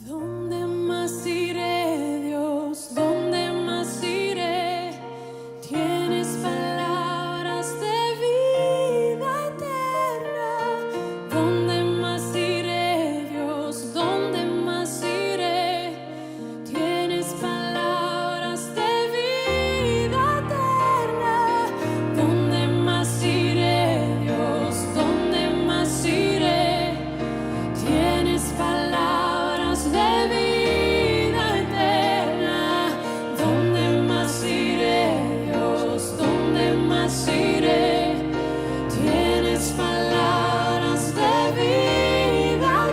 ¿Dónde más iré, Dios? ¿Dónde más iré? Tienes palabras de vida eterna. ¿Dónde más iré, Dios? ¿Dónde más iré? Tienes palabras de vida eterna. ¿Dónde más iré, Dios? ¿Dónde más iré? Tienes palabras de vida eterna. ¿Dónde más iré, Dios? ¿Dónde más iré? Tienes palabras de vida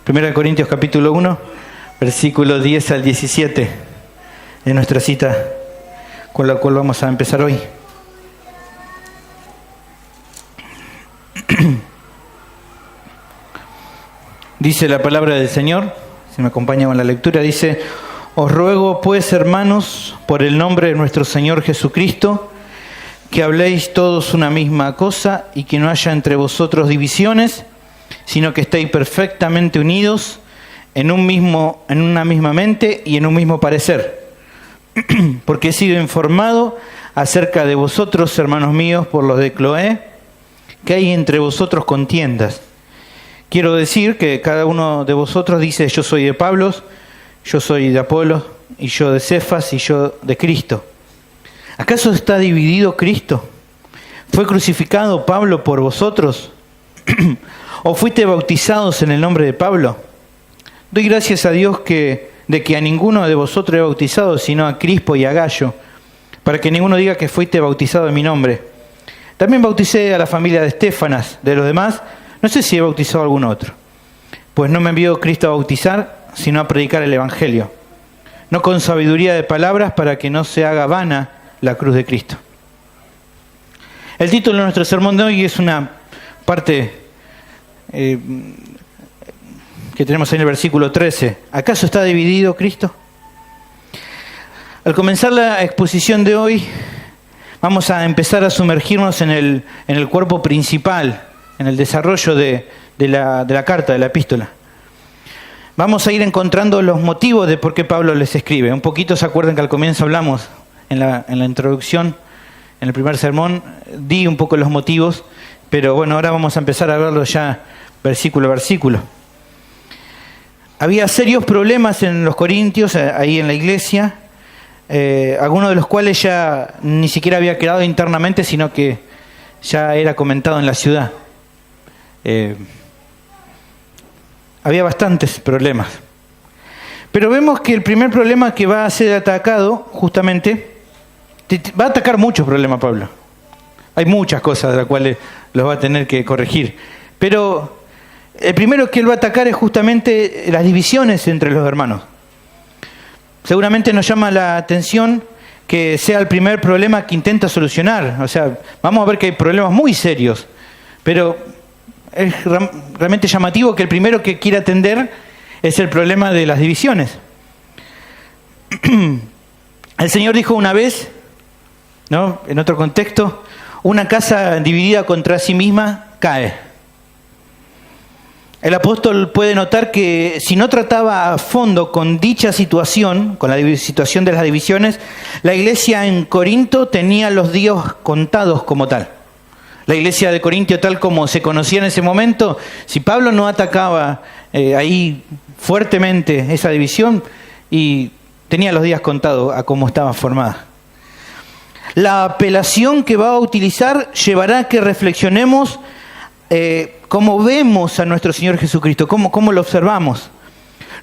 eterna. 1 Corintios capítulo 1, versículos 10 al 17, es nuestra cita con la cual vamos a empezar hoy. Dice la palabra del Señor, si me acompaña con la lectura, dice: Os ruego pues, hermanos, por el nombre de nuestro Señor Jesucristo, que habléis todos una misma cosa y que no haya entre vosotros divisiones, sino que estéis perfectamente unidos en una misma mente y en un mismo parecer. Porque he sido informado acerca de vosotros, hermanos míos, por los de Cloé, que hay entre vosotros contiendas. Quiero decir que cada uno de vosotros dice: yo soy de Pablo, yo soy de Apolos, y yo de Cefas, y yo de Cristo. ¿Acaso está dividido Cristo? ¿Fue crucificado Pablo por vosotros? ¿O fuiste bautizados en el nombre de Pablo? Doy gracias a Dios de que a ninguno de vosotros he bautizado, sino a Crispo y a Gallo, para que ninguno diga que fuiste bautizado en mi nombre. También bauticé a la familia de Estéfanas. De los demás, no sé si he bautizado a algún otro. Pues no me envió Cristo a bautizar, sino a predicar el Evangelio, no con sabiduría de palabras, para que no se haga vana la cruz de Cristo. El título de nuestro sermón de hoy es una parte que tenemos ahí en el versículo 13. ¿Acaso está dividido Cristo? Al comenzar la exposición de hoy, vamos a empezar a sumergirnos en el cuerpo principal, en el desarrollo de la carta, de la epístola. Vamos a ir encontrando los motivos de por qué Pablo les escribe. Un poquito se acuerdan que al comienzo hablamos, en la introducción, en el primer sermón, di un poco los motivos, pero bueno, ahora vamos a empezar a verlo ya versículo a versículo. Había serios problemas en los Corintios, ahí en la iglesia, algunos de los cuales ya ni siquiera había quedado internamente, sino que ya era comentado en la ciudad. Había bastantes problemas. Pero vemos que el primer problema que va a ser atacado, justamente, va a atacar muchos problemas Pablo. Hay muchas cosas de las cuales los va a tener que corregir. Pero el primero que él va a atacar es justamente las divisiones entre los hermanos. Seguramente nos llama la atención que sea el primer problema que intenta solucionar. O sea, vamos a ver que hay problemas muy serios, pero es realmente llamativo que el primero que quiere atender es el problema de las divisiones. El Señor dijo una vez, ¿no?, en otro contexto: una casa dividida contra sí misma cae. El apóstol puede notar que si no trataba a fondo con dicha situación, con la situación de las divisiones, la iglesia en Corinto tenía los días contados como tal. La iglesia de Corintio, tal como se conocía en ese momento, si Pablo no atacaba ahí fuertemente esa división, y tenía los días contados a cómo estaba formada. La apelación que va a utilizar llevará a que reflexionemos cómo vemos a nuestro Señor Jesucristo, cómo lo observamos.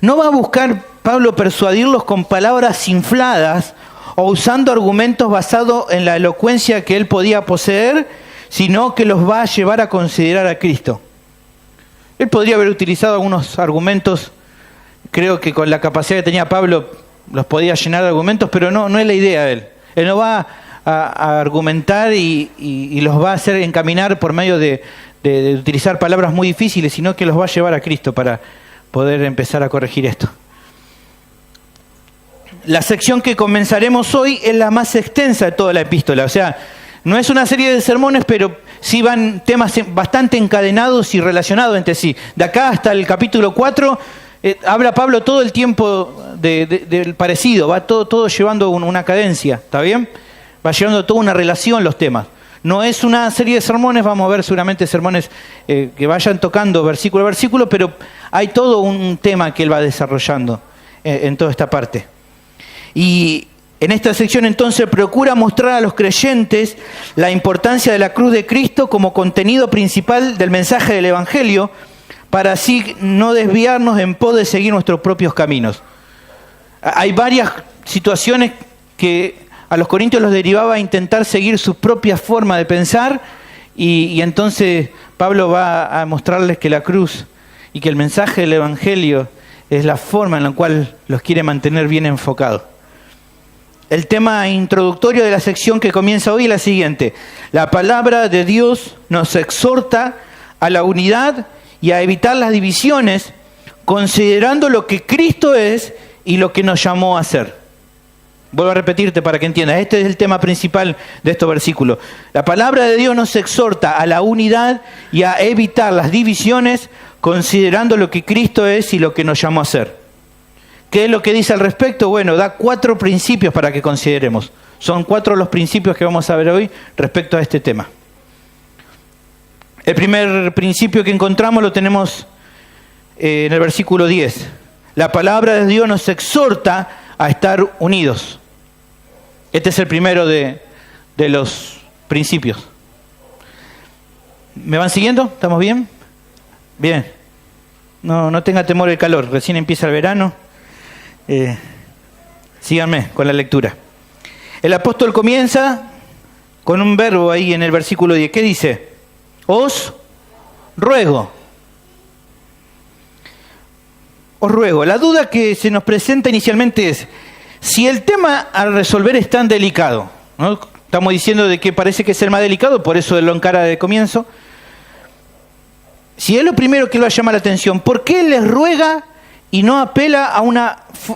No va a buscar Pablo persuadirlos con palabras infladas o usando argumentos basados en la elocuencia que él podía poseer, sino que los va a llevar a considerar a Cristo. Él podría haber utilizado algunos argumentos, creo que con la capacidad que tenía Pablo los podía llenar de argumentos, pero no es la idea de él. Él no va a argumentar y los va a hacer encaminar por medio de utilizar palabras muy difíciles, sino que los va a llevar a Cristo para poder empezar a corregir esto. La sección que comenzaremos hoy es la más extensa de toda la epístola, o sea, no es una serie de sermones, pero sí van temas bastante encadenados y relacionados entre sí. De acá hasta el capítulo 4, habla Pablo todo el tiempo del parecido, va todo llevando una cadencia, ¿está bien? Va llevando toda una relación los temas. No es una serie de sermones, vamos a ver seguramente sermones que vayan tocando versículo a versículo, pero hay todo un tema que él va desarrollando en toda esta parte. Y en esta sección entonces procura mostrar a los creyentes la importancia de la cruz de Cristo como contenido principal del mensaje del Evangelio, para así no desviarnos en pos de seguir nuestros propios caminos. Hay varias situaciones que a los corintios los derivaba a intentar seguir su propia forma de pensar, y entonces Pablo va a mostrarles que la cruz y que el mensaje del Evangelio es la forma en la cual los quiere mantener bien enfocados. El tema introductorio de la sección que comienza hoy es la siguiente: la palabra de Dios nos exhorta a la unidad y a evitar las divisiones, considerando lo que Cristo es y lo que nos llamó a ser. Vuelvo a repetirte para que entiendas, este es el tema principal de estos versículos. La palabra de Dios nos exhorta a la unidad y a evitar las divisiones, considerando lo que Cristo es y lo que nos llamó a ser. ¿Qué es lo que dice al respecto? Bueno, da 4 principios para que consideremos. Son 4 los principios que vamos a ver hoy respecto a este tema. El primer principio que encontramos lo tenemos en el versículo 10. La palabra de Dios nos exhorta a estar unidos. Este es el primero de los principios. ¿Me van siguiendo? ¿Estamos bien? Bien. No tenga temor del calor, recién empieza el verano. Síganme con la lectura. El apóstol comienza con un verbo ahí en el versículo 10. ¿Qué dice? Os ruego. Os ruego. La duda que se nos presenta inicialmente es, si el tema a resolver es tan delicado, ¿no? Estamos diciendo de que parece que es el más delicado, por eso lo encara de comienzo. Si es lo primero que lo llama la atención, ¿por qué les ruega y no apela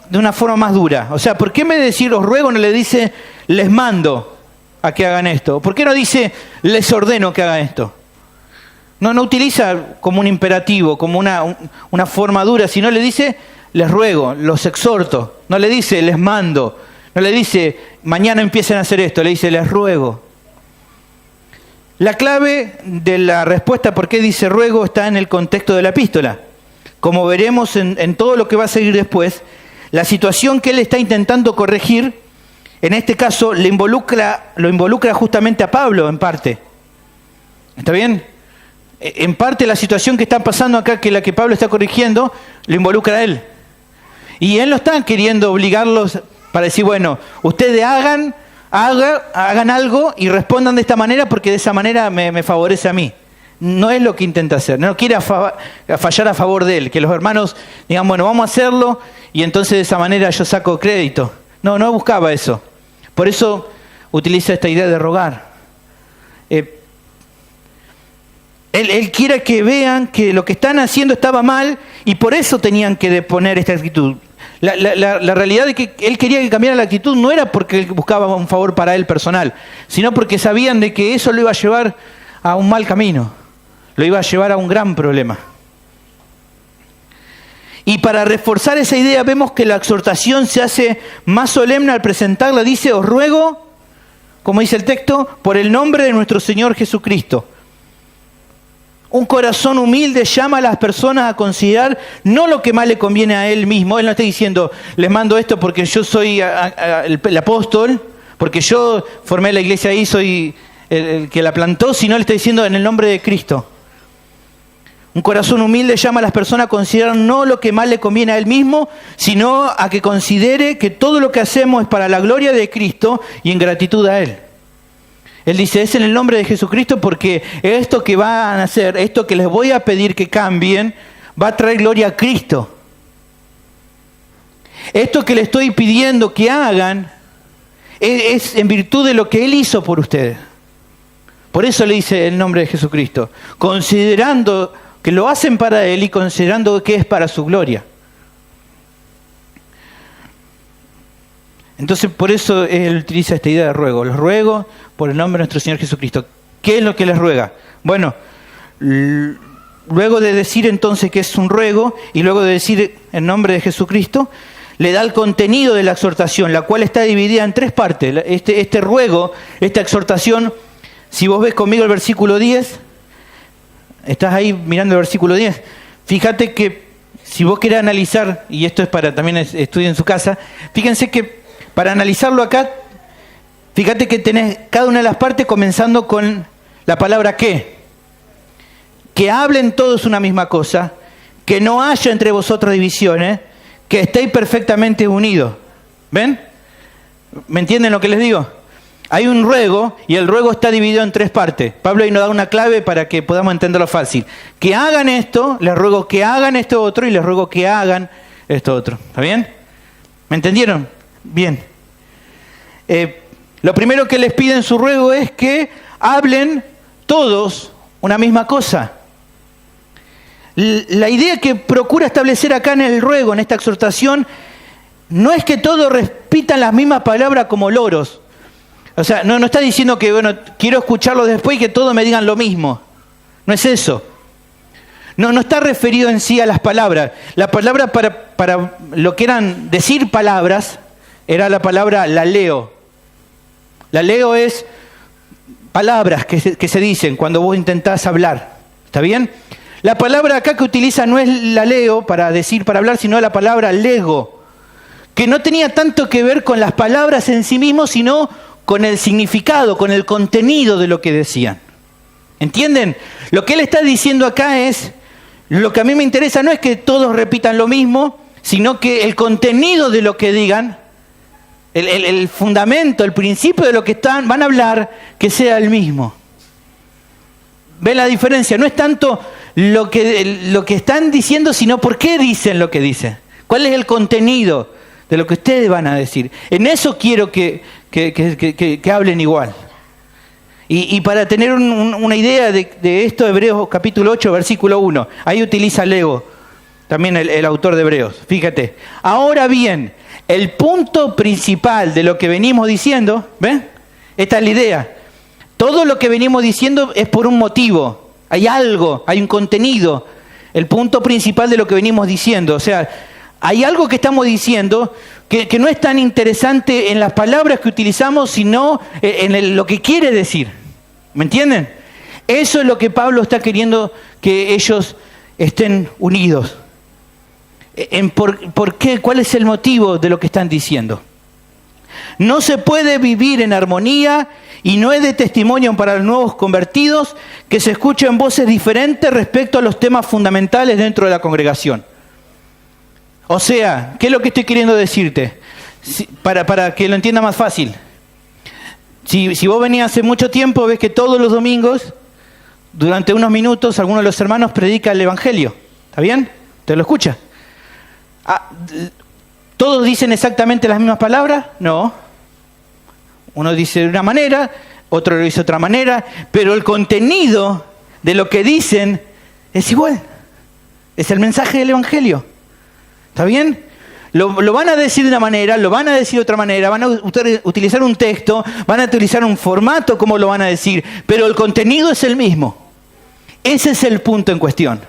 de una forma más dura? O sea, ¿por qué en vez de decir os ruego no le dice les mando a que hagan esto? ¿Por qué no dice les ordeno que hagan esto? No utiliza como un imperativo, como una forma dura, sino le dice les ruego, los exhorto. No le dice les mando, no le dice mañana empiecen a hacer esto, le dice les ruego. La clave de la respuesta por qué dice ruego está en el contexto de la epístola. Como veremos en todo lo que va a seguir después, la situación que él está intentando corregir, en este caso lo involucra justamente a Pablo en parte. ¿Está bien? En parte la situación que está pasando acá, que la que Pablo está corrigiendo, lo involucra a él. Y él no está queriendo obligarlos para decir, bueno, ustedes hagan algo y respondan de esta manera porque de esa manera me favorece a mí. No es lo que intenta hacer, no quiere fallar a favor de él, que los hermanos digan, bueno, vamos a hacerlo y entonces de esa manera yo saco crédito. No buscaba eso. Por eso utiliza esta idea de rogar. Él quiere que vean que lo que están haciendo estaba mal y por eso tenían que deponer esta actitud. La realidad es que él quería que cambiara la actitud no era porque él buscaba un favor para él personal, sino porque sabían de que eso lo iba a llevar a un mal camino, lo iba a llevar a un gran problema. Y para reforzar esa idea vemos que la exhortación se hace más solemne al presentarla. Dice, os ruego, como dice el texto, por el nombre de nuestro Señor Jesucristo. Un corazón humilde llama a las personas a considerar no lo que más le conviene a él mismo. Él no está diciendo, les mando esto porque yo soy el apóstol, porque yo formé la iglesia ahí, soy el que la plantó, sino le está diciendo en el nombre de Cristo. Un corazón humilde llama a las personas a considerar no lo que más le conviene a él mismo, sino a que considere que todo lo que hacemos es para la gloria de Cristo y en gratitud a Él. Él dice, es en el nombre de Jesucristo porque esto que van a hacer, esto que les voy a pedir que cambien, va a traer gloria a Cristo. Esto que le estoy pidiendo que hagan es en virtud de lo que Él hizo por ustedes. Por eso le dice el nombre de Jesucristo, considerando que lo hacen para Él y considerando que es para su gloria. Entonces por eso Él utiliza esta idea de ruego. Los ruego por el nombre de nuestro Señor Jesucristo. ¿Qué es lo que les ruega? Bueno, luego de decir entonces que es un ruego y luego de decir en nombre de Jesucristo, le da el contenido de la exhortación, la cual está dividida en 3 partes. Este ruego, esta exhortación, si vos ves conmigo el versículo 10, estás ahí mirando el versículo 10, fíjate que si vos querés analizar, y esto es para también estudiar en su casa, fíjense que para analizarlo acá, fíjate que tenés cada una de las partes comenzando con la palabra que hablen todos una misma cosa, que no haya entre vosotros divisiones, que estéis perfectamente unidos. ¿Ven? ¿Me entienden lo que les digo? Hay un ruego y el ruego está dividido en 3 partes. Pablo ahí nos da una clave para que podamos entenderlo fácil. Que hagan esto, les ruego que hagan esto otro y les ruego que hagan esto otro. ¿Está bien? ¿Me entendieron? Bien. Lo primero que les pide en su ruego es que hablen todos una misma cosa. La idea que procura establecer acá en el ruego, en esta exhortación, no es que todos repitan las mismas palabras como loros. O sea, no está diciendo que, bueno, quiero escucharlo después y que todos me digan lo mismo. No es eso. No está referido en sí a las palabras. La palabra para lo que eran decir palabras era la palabra laleo. Laleo es palabras que se dicen cuando vos intentás hablar. ¿Está bien? La palabra acá que utiliza no es laleo para decir, para hablar, sino la palabra lego, que no tenía tanto que ver con las palabras en sí mismos, sino con el significado, con el contenido de lo que decían. ¿Entienden? Lo que él está diciendo acá es, lo que a mí me interesa no es que todos repitan lo mismo, sino que el contenido de lo que digan, el fundamento, el principio de lo que van a hablar, que sea el mismo. ¿Ven la diferencia? No es tanto lo que están diciendo, sino por qué dicen lo que dicen. ¿Cuál es el contenido de lo que ustedes van a decir? En eso quiero que hablen igual. Y para tener una idea de esto, Hebreos capítulo 8, versículo 1. Ahí utiliza Lego, también el autor de Hebreos. Fíjate. Ahora bien, el punto principal de lo que venimos diciendo, ¿ven? Esta es la idea. Todo lo que venimos diciendo es por un motivo. Hay algo, hay un contenido. El punto principal de lo que venimos diciendo. O sea, hay algo que estamos diciendo que no es tan interesante en las palabras que utilizamos, sino en lo que quiere decir. ¿Me entienden? Eso es lo que Pablo está queriendo que ellos estén unidos. ¿Por qué? ¿Cuál es el motivo de lo que están diciendo? No se puede vivir en armonía y no es de testimonio para los nuevos convertidos que se escuchen voces diferentes respecto a los temas fundamentales dentro de la congregación. O sea, ¿qué es lo que estoy queriendo decirte? Para que lo entienda más fácil. Si vos venías hace mucho tiempo, ves que todos los domingos, durante unos minutos, alguno de los hermanos predica el Evangelio. ¿Está bien? ¿Te lo escucha? ¿Todos dicen exactamente las mismas palabras? No. Uno dice de una manera, otro lo dice de otra manera, pero el contenido de lo que dicen es igual. Es el mensaje del Evangelio. ¿Está bien? Lo van a decir de una manera, lo van a decir de otra manera, van a utilizar un texto, van a utilizar un formato como lo van a decir, pero el contenido es el mismo. Ese es el punto en cuestión.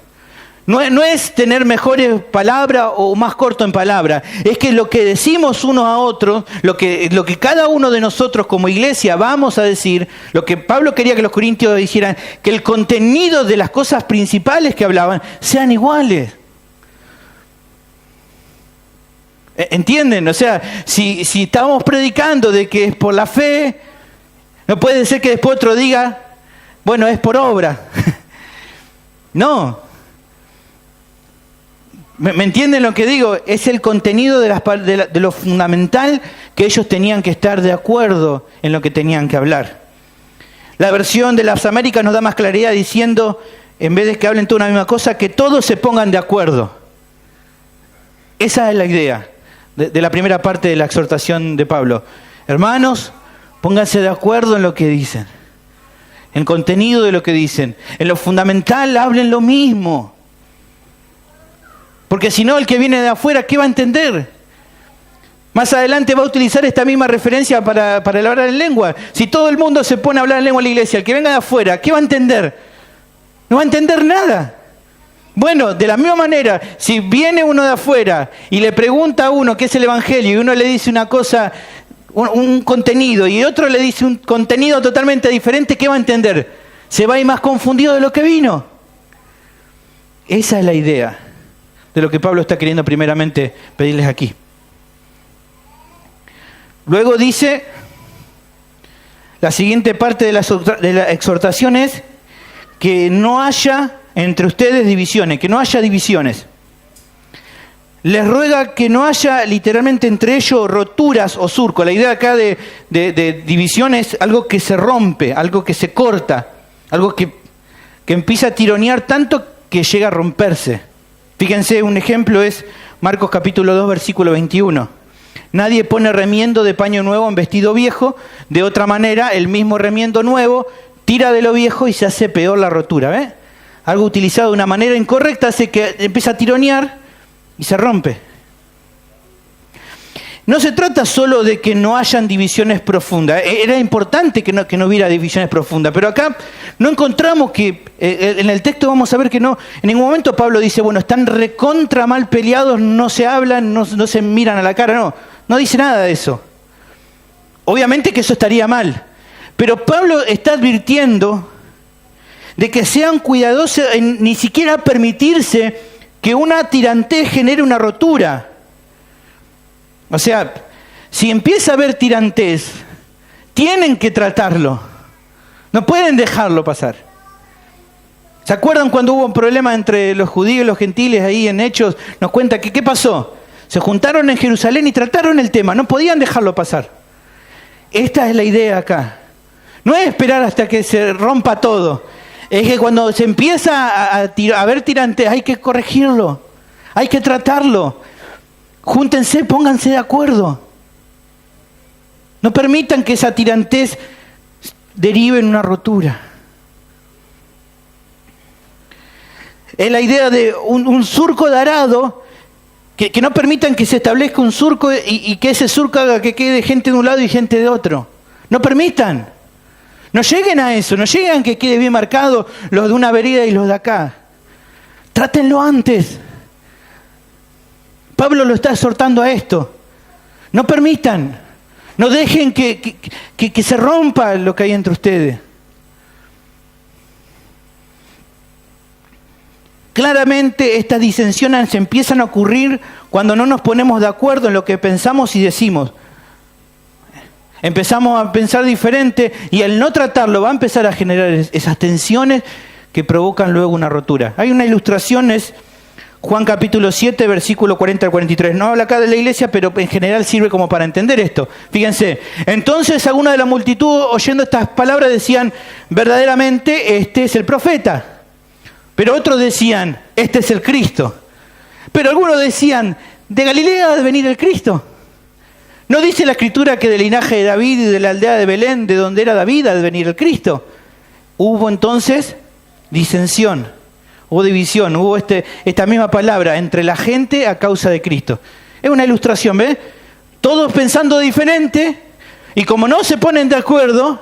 No es tener mejores palabras o más corto en palabras, es que lo que decimos unos a otros, lo que cada uno de nosotros como iglesia vamos a decir, lo que Pablo quería que los corintios dijeran, que el contenido de las cosas principales que hablaban sean iguales. ¿Entienden? O sea, si estamos predicando de que es por la fe, no puede ser que después otro diga, bueno, es por obra. No. ¿Me entienden lo que digo? Es el contenido de lo fundamental que ellos tenían que estar de acuerdo en lo que tenían que hablar. La versión de las Américas nos da más claridad diciendo, en vez de que hablen toda una misma cosa, que todos se pongan de acuerdo. Esa es la idea de la primera parte de la exhortación de Pablo. Hermanos, pónganse de acuerdo en lo que dicen, en el contenido de lo que dicen. En lo fundamental hablen lo mismo. Porque si no, el que viene de afuera, ¿qué va a entender? Más adelante va a utilizar esta misma referencia para hablar en lengua. Si todo el mundo se pone a hablar en lengua en la iglesia, el que venga de afuera, ¿qué va a entender? No va a entender nada. Bueno, de la misma manera, si viene uno de afuera y le pregunta a uno qué es el Evangelio y uno le dice una cosa, un contenido, y otro le dice un contenido totalmente diferente, ¿qué va a entender? Se va a ir más confundido de lo que vino. Esa es la idea de lo que Pablo está queriendo primeramente pedirles aquí. Luego dice, la siguiente parte de la exhortación es que no haya entre ustedes divisiones, que no haya divisiones. Les ruega que no haya literalmente entre ellos roturas o surcos. La idea acá de división es algo que se rompe, algo que se corta, algo que empieza a tironear tanto que llega a romperse. Fíjense, un ejemplo es Marcos capítulo 2, versículo 21. Nadie pone remiendo de paño nuevo en vestido viejo. De otra manera, el mismo remiendo nuevo tira de lo viejo y se hace peor la rotura. ¿Ves? Algo utilizado de una manera incorrecta hace que empieza a tironear y se rompe. No se trata solo de que no hayan divisiones profundas. Era importante que no hubiera divisiones profundas, pero acá no encontramos que, en el texto vamos a ver que no, en ningún momento Pablo dice, bueno, están recontra mal peleados, no se hablan, no se miran a la cara, no dice nada de eso. Obviamente que eso estaría mal, pero Pablo está advirtiendo de que sean cuidadosos en ni siquiera permitirse que una tirantez genere una rotura. O sea, si empieza a haber tirantez, tienen que tratarlo. No pueden dejarlo pasar. ¿Se acuerdan cuando hubo un problema entre los judíos y los gentiles ahí en Hechos? Nos cuenta que ¿qué pasó? Se juntaron en Jerusalén y trataron el tema. No podían dejarlo pasar. Esta es la idea acá. No es esperar hasta que se rompa todo. Es que cuando se empieza a haber tirantez, hay que corregirlo. Hay que tratarlo. Júntense, pónganse de acuerdo. No permitan que esa tirantez derive en una rotura. Es la idea de un surco de arado, que no permitan que se establezca un surco y que ese surco haga que quede gente de un lado y gente de otro. No permitan. No lleguen a eso, no lleguen a que quede bien marcado los de una vereda y los de acá. Trátenlo antes. Pablo lo está exhortando a esto. No permitan, no dejen que se rompa lo que hay entre ustedes. Claramente estas disensiones se empiezan a ocurrir cuando no nos ponemos de acuerdo en lo que pensamos y decimos. Empezamos a pensar diferente y al no tratarlo va a empezar a generar esas tensiones que provocan luego una rotura. Hay una ilustración, es Juan capítulo 7, versículo 40 al 43. No habla acá de la iglesia, pero en general sirve como para entender esto. Fíjense, entonces algunos de la multitud oyendo estas palabras decían, verdaderamente este es el profeta. Pero otros decían, este es el Cristo. Pero algunos decían, ¿de Galilea ha de venir el Cristo? ¿No dice la Escritura que del linaje de David y de la aldea de Belén, de donde era David, ha de venir el Cristo? Hubo entonces disensión, hubo división, hubo esta misma palabra entre la gente a causa de Cristo. Es una ilustración, ¿ves? Todos pensando diferente, y como no se ponen de acuerdo,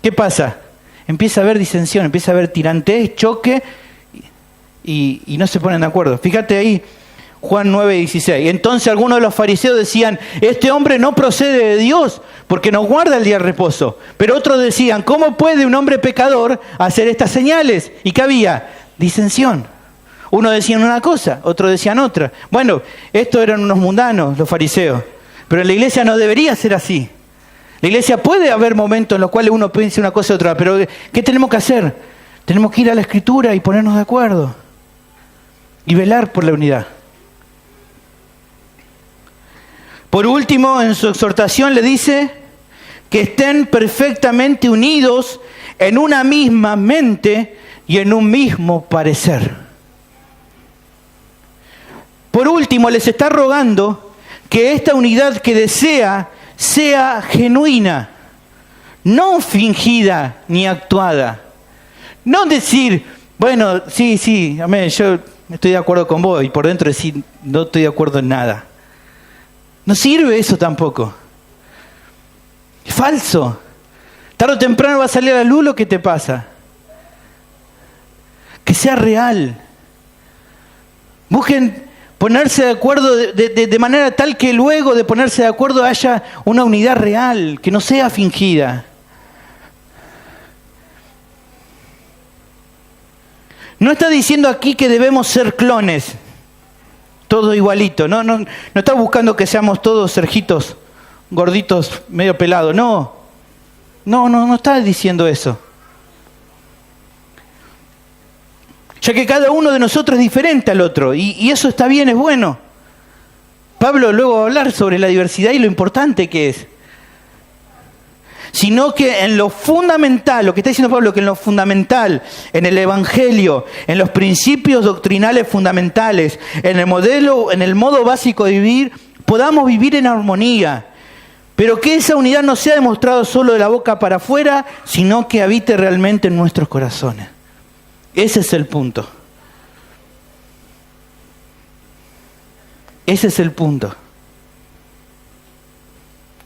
¿qué pasa? Empieza a haber disensión, empieza a haber tirantez, choque, y no se ponen de acuerdo. Fíjate ahí, Juan 9:16. Entonces algunos de los fariseos decían, este hombre no procede de Dios, porque no guarda el día de reposo. Pero otros decían, ¿cómo puede un hombre pecador hacer estas señales? ¿Y qué había? Disensión. Unos decían una cosa, otros decían otra. Bueno, estos eran unos mundanos, los fariseos. Pero en la iglesia no debería ser así. La iglesia puede haber momentos en los cuales uno piensa una cosa y otra, pero ¿qué tenemos que hacer? Tenemos que ir a la Escritura y ponernos de acuerdo. Y velar por la unidad. Por último, en su exhortación le dice que estén perfectamente unidos en una misma mente y en un mismo parecer. Por último, les está rogando que esta unidad que desea sea genuina, no fingida ni actuada. No decir, bueno, sí, amén, yo estoy de acuerdo con vos, y por dentro decir, no estoy de acuerdo en nada. No sirve eso tampoco. Es falso. Tarde o temprano va a salir a la luz lo que te pasa. Que sea real. Busquen ponerse de acuerdo de manera tal que luego de ponerse de acuerdo haya una unidad real, que no sea fingida. No está diciendo aquí que debemos ser clones, todo igualito. No está buscando que seamos todos Sergitos, gorditos, medio pelados. No está diciendo eso. Ya que cada uno de nosotros es diferente al otro, y eso está bien, es bueno. Pablo luego va a hablar sobre la diversidad y lo importante que es. Sino que en lo fundamental, lo que está diciendo Pablo, que en lo fundamental, en el Evangelio, en los principios doctrinales fundamentales, en el modelo, en el modo básico de vivir, podamos vivir en armonía. Pero que esa unidad no sea demostrada solo de la boca para afuera, sino que habite realmente en nuestros corazones. Ese es el punto. Ese es el punto.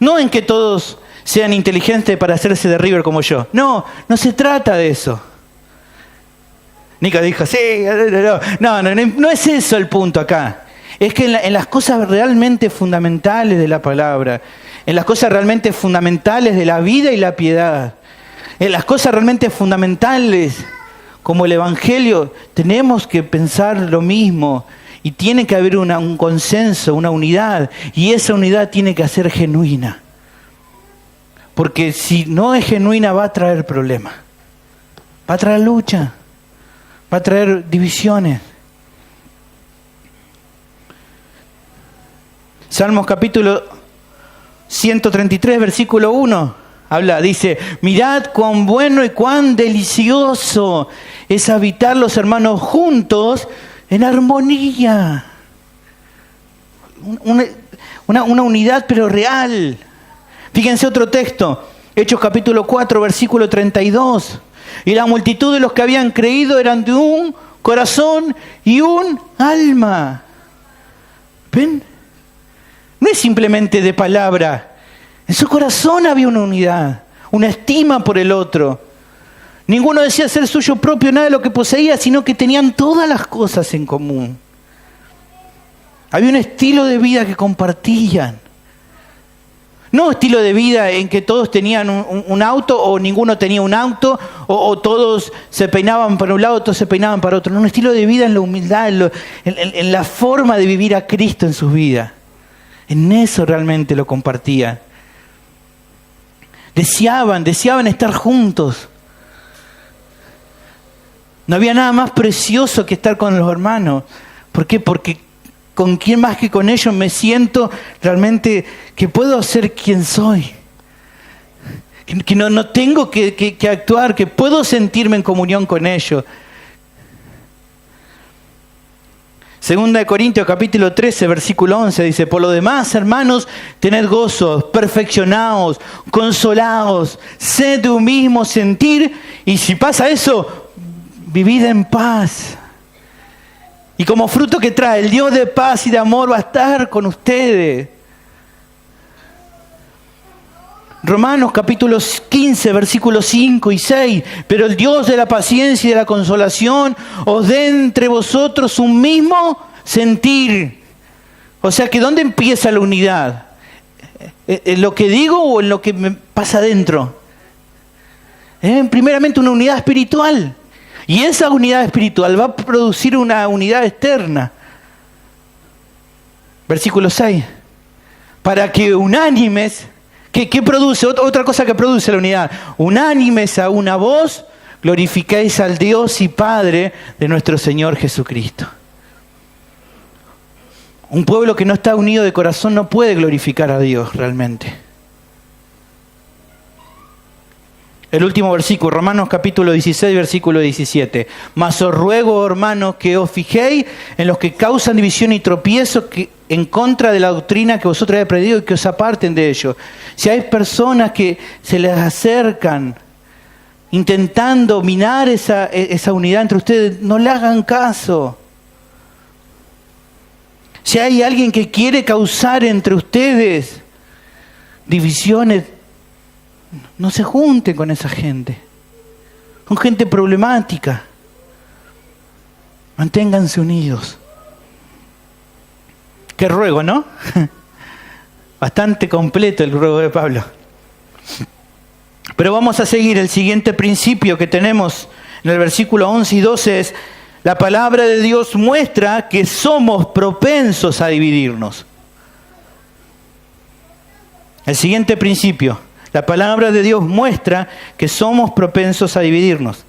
No en que todos sean inteligentes para hacerse de River como yo. No se trata de eso. Nica dijo, sí, no es eso el punto acá. Es que en las cosas realmente fundamentales de la palabra, en las cosas realmente fundamentales de la vida y la piedad, en las cosas realmente fundamentales como el Evangelio, tenemos que pensar lo mismo y tiene que haber un consenso, una unidad, y esa unidad tiene que ser genuina. Porque si no es genuina va a traer problemas, va a traer lucha, va a traer divisiones. Salmos capítulo 133, versículo 1, dice, mirad cuán bueno y cuán delicioso es habitar los hermanos juntos en armonía. Una unidad pero real. Fíjense otro texto, Hechos capítulo 4, versículo 32. Y la multitud de los que habían creído eran de un corazón y un alma. ¿Ven? No es simplemente de palabra. En su corazón había una unidad, una estima por el otro. Ninguno decía ser suyo propio nada de lo que poseía, sino que tenían todas las cosas en común. Había un estilo de vida que compartían. No estilo de vida en que todos tenían un auto o ninguno tenía un auto o todos se peinaban para un lado, otros se peinaban para otro. No, un estilo de vida en la humildad, en la forma de vivir a Cristo en sus vidas. En eso realmente lo compartían. Deseaban estar juntos. No había nada más precioso que estar con los hermanos. ¿Por qué? Porque con quién más que con ellos me siento realmente que puedo ser quien soy. Que no tengo que actuar, que puedo sentirme en comunión con ellos. Segunda de Corintios capítulo 13, versículo 11 dice, por lo demás, hermanos, tened gozo, perfeccionaos, consolaos, sed de un mismo sentir, y si pasa eso, vivid en paz. Y como fruto que trae, el Dios de paz y de amor va a estar con ustedes. Romanos capítulo 15, versículos 5 y 6. Pero el Dios de la paciencia y de la consolación os dé entre vosotros un mismo sentir. O sea que ¿dónde empieza la unidad? ¿En lo que digo o en lo que me pasa adentro? Primeramente una unidad espiritual. Y esa unidad espiritual va a producir una unidad externa. Versículo 6. Para que unánimes, ¿qué produce? Otra cosa que produce la unidad. Unánimes a una voz, glorificáis al Dios y Padre de nuestro Señor Jesucristo. Un pueblo que no está unido de corazón no puede glorificar a Dios realmente. El último versículo, Romanos capítulo 16, versículo 17. Mas os ruego, hermanos, que os fijéis en los que causan división y tropiezo en contra de la doctrina que vosotros habéis aprendido y que os aparten de ello. Si hay personas que se les acercan intentando minar esa unidad entre ustedes, no le hagan caso. Si hay alguien que quiere causar entre ustedes divisiones, no se junten con esa gente. Son gente problemática. Manténganse unidos. Qué ruego, ¿no? Bastante completo el ruego de Pablo. Pero vamos a seguir. El siguiente principio que tenemos en el versículo 11 y 12 es: la palabra de Dios muestra que somos propensos a dividirnos. El siguiente principio: la palabra de Dios muestra que somos propensos a dividirnos.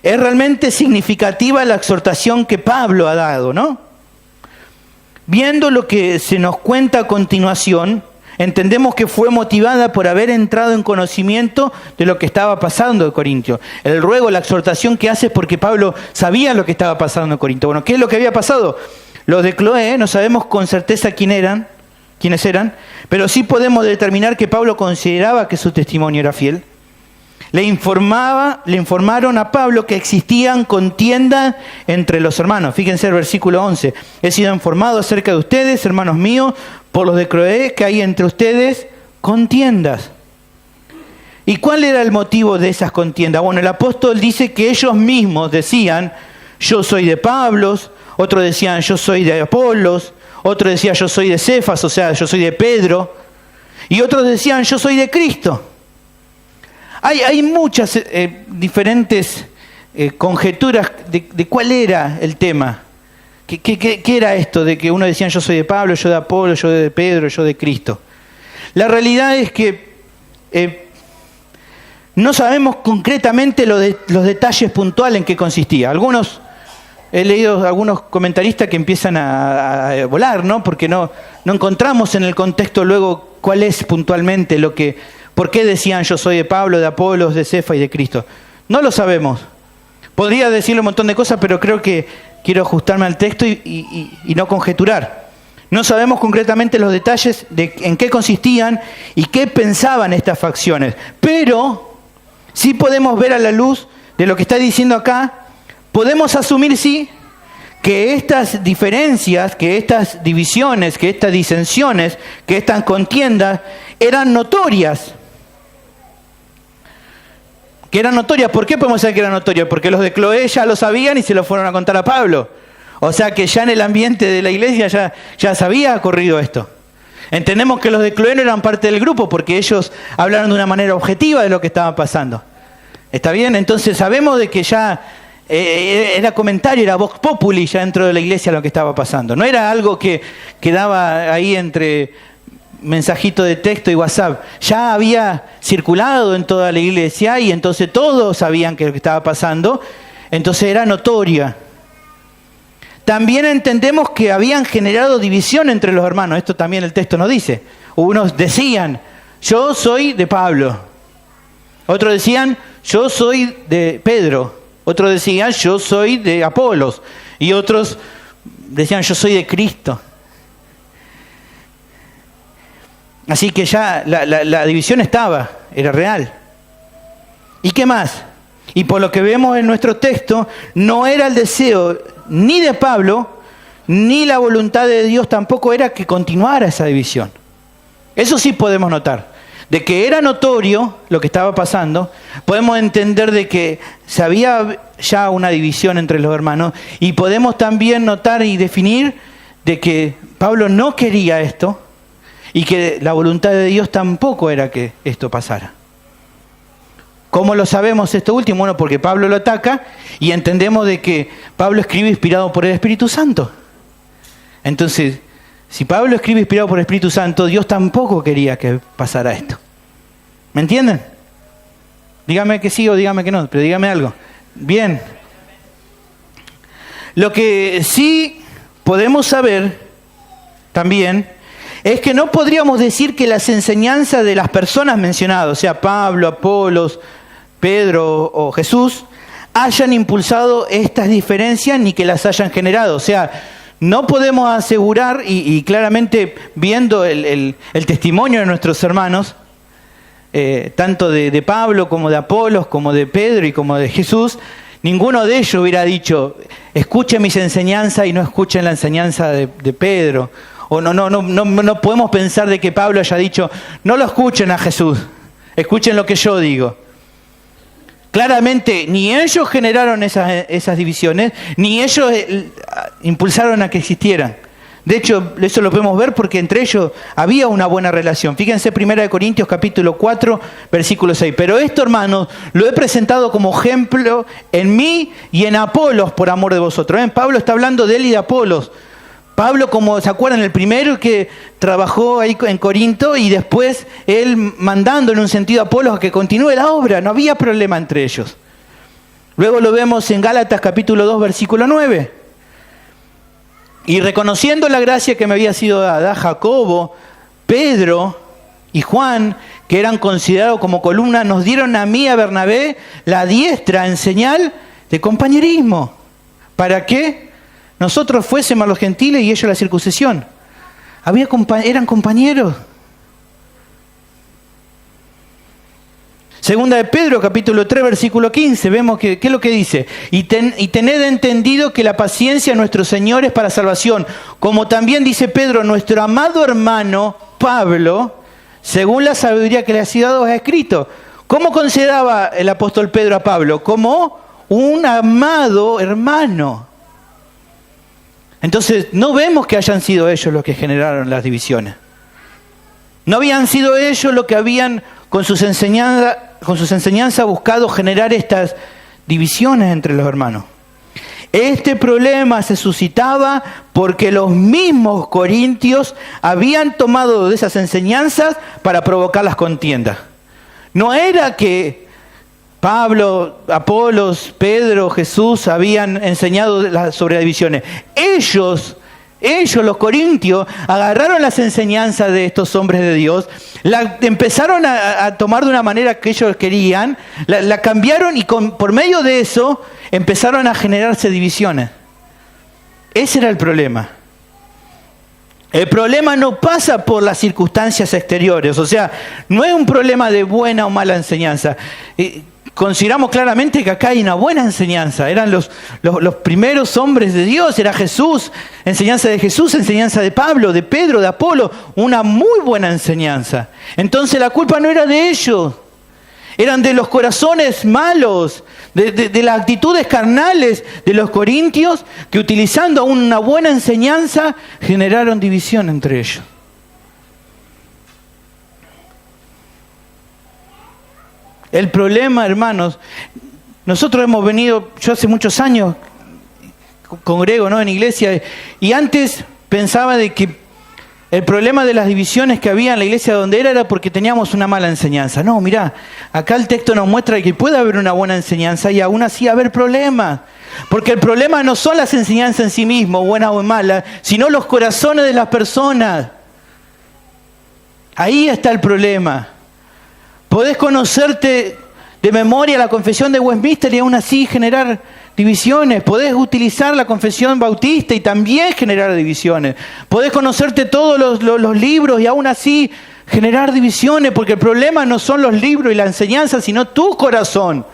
Es realmente significativa la exhortación que Pablo ha dado, ¿no? Viendo lo que se nos cuenta a continuación, entendemos que fue motivada por haber entrado en conocimiento de lo que estaba pasando en Corinto. El ruego, la exhortación que hace es porque Pablo sabía lo que estaba pasando en Corinto. Bueno, ¿qué es lo que había pasado? Los de Cloé, no sabemos con certeza quiénes eran, pero sí podemos determinar que Pablo consideraba que su testimonio era fiel. Le informaron a Pablo que existían contiendas entre los hermanos. Fíjense el versículo 11. He sido informado acerca de ustedes, hermanos míos, por los de Cloé, que hay entre ustedes contiendas. ¿Y cuál era el motivo de esas contiendas? Bueno, el apóstol dice que ellos mismos decían: yo soy de Pablo, otros decían: yo soy de Apolos, otros decían: yo soy de Cefas, o sea, yo soy de Pedro, y otros decían: yo soy de Cristo. Hay muchas diferentes conjeturas de cuál era el tema. ¿Qué era esto de que uno decía: yo soy de Pablo, yo de Apolo, yo de Pedro, yo de Cristo? La realidad es que no sabemos concretamente los detalles puntuales en qué consistía. He leído algunos comentaristas que empiezan a volar, ¿no? Porque no encontramos en el contexto luego cuál es puntualmente por qué decían: yo soy de Pablo, de Apolos, de Cefas y de Cristo. No lo sabemos. Podría decirle un montón de cosas, pero creo que quiero ajustarme al texto y no conjeturar. No sabemos concretamente los detalles de en qué consistían y qué pensaban estas facciones. Pero sí podemos ver a la luz de lo que está diciendo acá, podemos asumir, sí, que estas diferencias, que estas divisiones, que estas disensiones, que estas contiendas eran notorias. Que eran notorias. ¿Por qué podemos decir que eran notorias? Porque los de Cloé ya lo sabían y se lo fueron a contar a Pablo. O sea que ya en el ambiente de la iglesia ya se había ocurrido esto. Entendemos que los de Cloé no eran parte del grupo porque ellos hablaron de una manera objetiva de lo que estaba pasando. ¿Está bien? Entonces sabemos de que ya era comentario, era vox populi ya dentro de la iglesia lo que estaba pasando. No era algo que quedaba ahí entre mensajito de texto y WhatsApp. Ya había circulado en toda la iglesia y entonces todos sabían que lo que estaba pasando. Entonces era notoria. También entendemos que habían generado división entre los hermanos. Esto también el texto nos dice. Unos decían: yo soy de Pablo. Otros decían: yo soy de Pedro. Otros decían: yo soy de Apolos. Y otros decían: yo soy de Cristo. Así que ya la división era real. ¿Y qué más? Y por lo que vemos en nuestro texto, no era el deseo ni de Pablo, ni la voluntad de Dios tampoco era que continuara esa división. Eso sí podemos notar. De que era notorio lo que estaba pasando, podemos entender de que se había ya una división entre los hermanos, y podemos también notar y definir de que Pablo no quería esto, y que la voluntad de Dios tampoco era que esto pasara. ¿Cómo lo sabemos esto último? Bueno, porque Pablo lo ataca y entendemos de que Pablo escribe inspirado por el Espíritu Santo. Entonces, si Pablo escribe inspirado por el Espíritu Santo, Dios tampoco quería que pasara esto. ¿Me entienden? Dígame que sí o dígame que no, pero dígame algo. Bien. Lo que sí podemos saber también es que no podríamos decir que las enseñanzas de las personas mencionadas, o sea, Pablo, Apolos, Pedro o Jesús, hayan impulsado estas diferencias ni que las hayan generado. O sea, no podemos asegurar, y claramente viendo el testimonio de nuestros hermanos, tanto de Pablo como de Apolos, como de Pedro y como de Jesús, Ninguno de ellos hubiera dicho, escuchen mis enseñanzas y no escuchen la enseñanza de Pedro. O no podemos pensar de que Pablo haya dicho, no lo escuchen a Jesús, escuchen lo que yo digo. Claramente, ni ellos generaron esas divisiones, ni ellos impulsaron a que existieran. De hecho, eso lo podemos ver porque entre ellos había una buena relación. Fíjense 1 Corintios capítulo 4, versículo 6. Pero esto, hermanos, lo he presentado como ejemplo en mí y en Apolos por amor de vosotros. ¿Ven? Pablo está hablando de él y de Apolos. Pablo, como se acuerdan, el primero que trabajó ahí en Corinto y después él mandando en un sentido a Apolos a que continúe la obra. No había problema entre ellos. Luego lo vemos en Gálatas capítulo 2, versículo 9. Y reconociendo la gracia que me había sido dada, Jacobo, Pedro y Juan, que eran considerados como columna, nos dieron a mí, a Bernabé, la diestra en señal de compañerismo. ¿Para qué? Nosotros fuésemos a los gentiles y ellos la circuncisión. Eran compañeros. Segunda de Pedro, capítulo 3, versículo 15, vemos que, ¿qué es lo que dice? Y tened entendido que la paciencia de nuestro Señor es para salvación. Como también dice Pedro, nuestro amado hermano Pablo, según la sabiduría que le ha sido dado, ha escrito. ¿Cómo consideraba el apóstol Pedro a Pablo? Como un amado hermano. Entonces, no vemos que hayan sido ellos los que generaron las divisiones. No habían sido ellos los que habían, con sus enseñanzas, buscado generar estas divisiones entre los hermanos. Este problema se suscitaba porque los mismos corintios habían tomado de esas enseñanzas para provocar las contiendas. No era que Pablo, Apolos, Pedro, Jesús habían enseñado sobre las divisiones. Ellos, los corintios, agarraron las enseñanzas de estos hombres de Dios, la empezaron a tomar de una manera que ellos querían, la cambiaron y por medio de eso empezaron a generarse divisiones. Ese era el problema. El problema no pasa por las circunstancias exteriores, o sea, no es un problema de buena o mala enseñanza. Consideramos claramente que acá hay una buena enseñanza. Eran los primeros hombres de Dios, era Jesús, enseñanza de Jesús, enseñanza de Pablo, de Pedro, de Apolo, una muy buena enseñanza. Entonces la culpa no era de ellos, eran de los corazones malos, de las actitudes carnales de los corintios que utilizando una buena enseñanza generaron división entre ellos. El problema, hermanos, nosotros hemos venido, yo hace muchos años congrego, ¿no?, en iglesia, y antes pensaba de que el problema de las divisiones que había en la iglesia donde era porque teníamos una mala enseñanza. No, mirá, acá el texto nos muestra que puede haber una buena enseñanza y aún así haber problemas. Porque el problema no son las enseñanzas en sí mismas, buenas o malas, sino los corazones de las personas. Ahí está el problema. Podés conocerte de memoria la confesión de Westminster y aún así generar divisiones. Podés utilizar la confesión bautista y también generar divisiones. Podés conocerte todos los libros y aún así generar divisiones, porque el problema no son los libros y la enseñanza, sino tu corazón.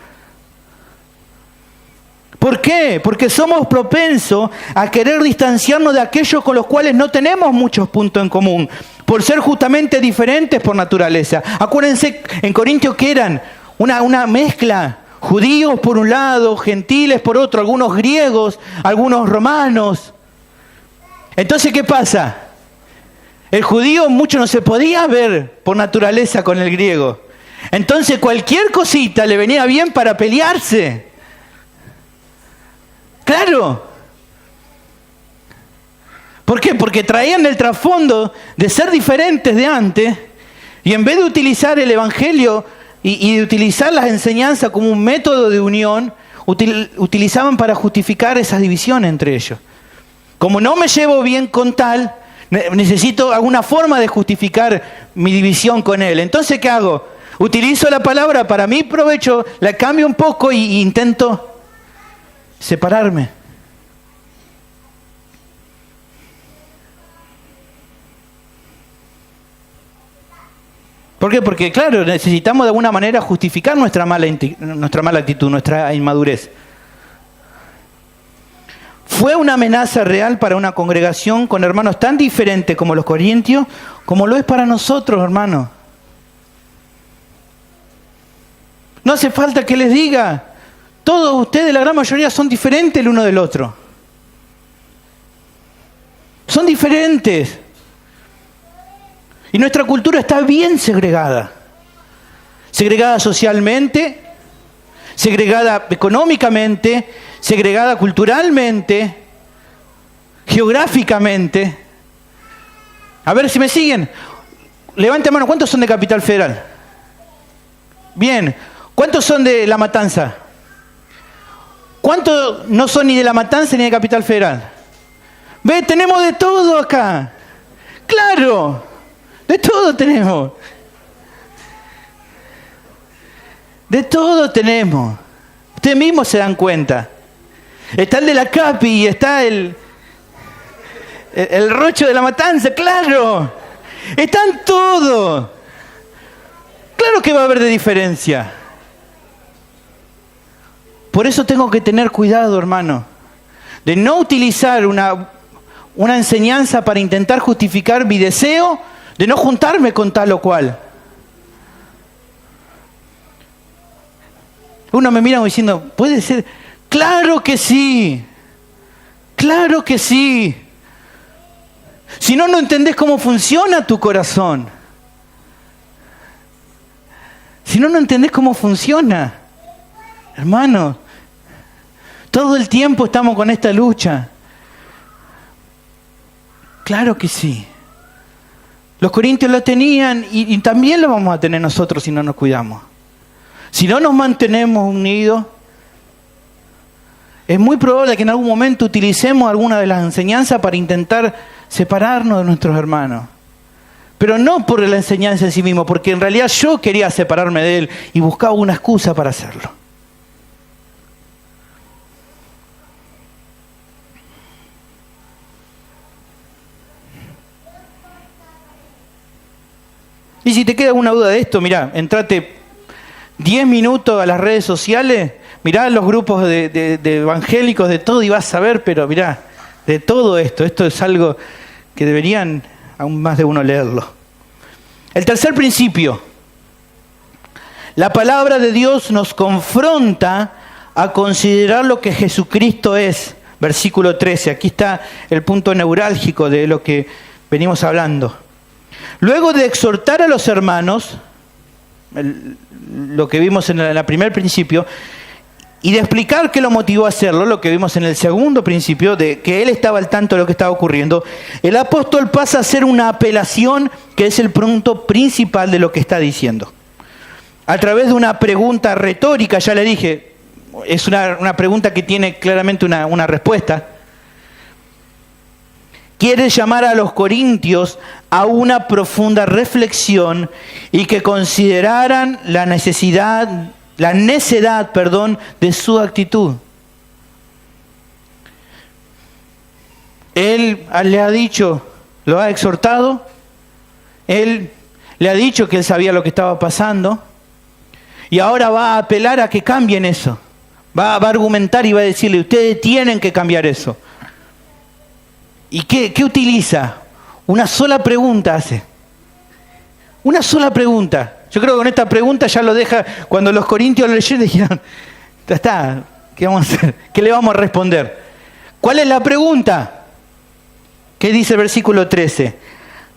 ¿Por qué? Porque somos propensos a querer distanciarnos de aquellos con los cuales no tenemos muchos puntos en común, por ser justamente diferentes por naturaleza. Acuérdense en Corintios que eran una mezcla, judíos por un lado, gentiles por otro, algunos griegos, algunos romanos. Entonces, ¿qué pasa? El judío mucho no se podía ver por naturaleza con el griego. Entonces cualquier cosita le venía bien para pelearse. Claro. ¿Por qué? Porque traían el trasfondo de ser diferentes de antes y en vez de utilizar el evangelio y de utilizar las enseñanzas como un método de unión, utilizaban para justificar esas divisiones entre ellos. Como no me llevo bien con tal, necesito alguna forma de justificar mi división con él. Entonces, ¿qué hago? Utilizo la palabra para mi provecho, la cambio un poco e intento separarme. ¿Por qué? Porque, claro, necesitamos de alguna manera justificar nuestra mala actitud, nuestra inmadurez. fue una amenaza real para una congregación con hermanos tan diferentes como los corintios, como lo es para nosotros, hermanos. No hace falta que les diga, todos ustedes, la gran mayoría, son diferentes el uno del otro. Son diferentes. Y nuestra cultura está bien segregada. Segregada socialmente, segregada económicamente, segregada culturalmente, geográficamente. A ver si me siguen. Levanten mano, ¿cuántos son de Capital Federal? Bien. ¿Cuántos son de La Matanza? ¿Cuántos no son ni de La Matanza ni de Capital Federal? ¿Ve? Tenemos de todo acá. Claro, de todo tenemos. De todo tenemos. Ustedes mismos se dan cuenta. Está el de la Capi y está el Rocho de La Matanza, claro. Están todos. Claro que va a haber de diferencia. Por eso tengo que tener cuidado, hermano, de no utilizar una enseñanza para intentar justificar mi deseo de no juntarme con tal o cual. Uno me mira como diciendo, ¿puede ser? ¡Claro que sí! ¡Claro que sí! Si no, no entendés cómo funciona tu corazón. Si no, no entendés cómo funciona. Hermano, todo el tiempo estamos con esta lucha. Claro que sí. Los corintios lo tenían y también lo vamos a tener nosotros si no nos cuidamos. Si no nos mantenemos unidos, es muy probable que en algún momento utilicemos alguna de las enseñanzas para intentar separarnos de nuestros hermanos. Pero no por la enseñanza en sí mismo, porque en realidad yo quería separarme de él y buscaba una excusa para hacerlo. Y si te queda alguna duda de esto, mirá, entrate 10 minutos a las redes sociales, mirá los grupos de evangélicos, de todo, y vas a ver, pero mirá, de todo esto es algo que deberían aún más de uno leerlo. El tercer principio, la palabra de Dios nos confronta a considerar lo que Jesucristo es. Versículo 13, aquí está el punto neurálgico de lo que venimos hablando. Luego de exhortar a los hermanos, lo que vimos en el primer principio, y de explicar qué lo motivó a hacerlo, lo que vimos en el segundo principio, de que él estaba al tanto de lo que estaba ocurriendo, el apóstol pasa a hacer una apelación que es el punto principal de lo que está diciendo. A través de una pregunta retórica, ya le dije, es una pregunta que tiene claramente una respuesta. Quiere llamar a los corintios a una profunda reflexión y que consideraran la necedad, de su actitud. Él le ha dicho, lo ha exhortado, él le ha dicho que él sabía lo que estaba pasando y ahora va a apelar a que cambien eso. Va a argumentar y va a decirle, ustedes tienen que cambiar eso. ¿Y qué utiliza? Una sola pregunta hace. Una sola pregunta. Yo creo que con esta pregunta ya lo deja, cuando los corintios lo leyeron, dijeron, ya está, ¿qué vamos a hacer? ¿Qué le vamos a responder? ¿Cuál es la pregunta? ¿Qué dice el versículo 13?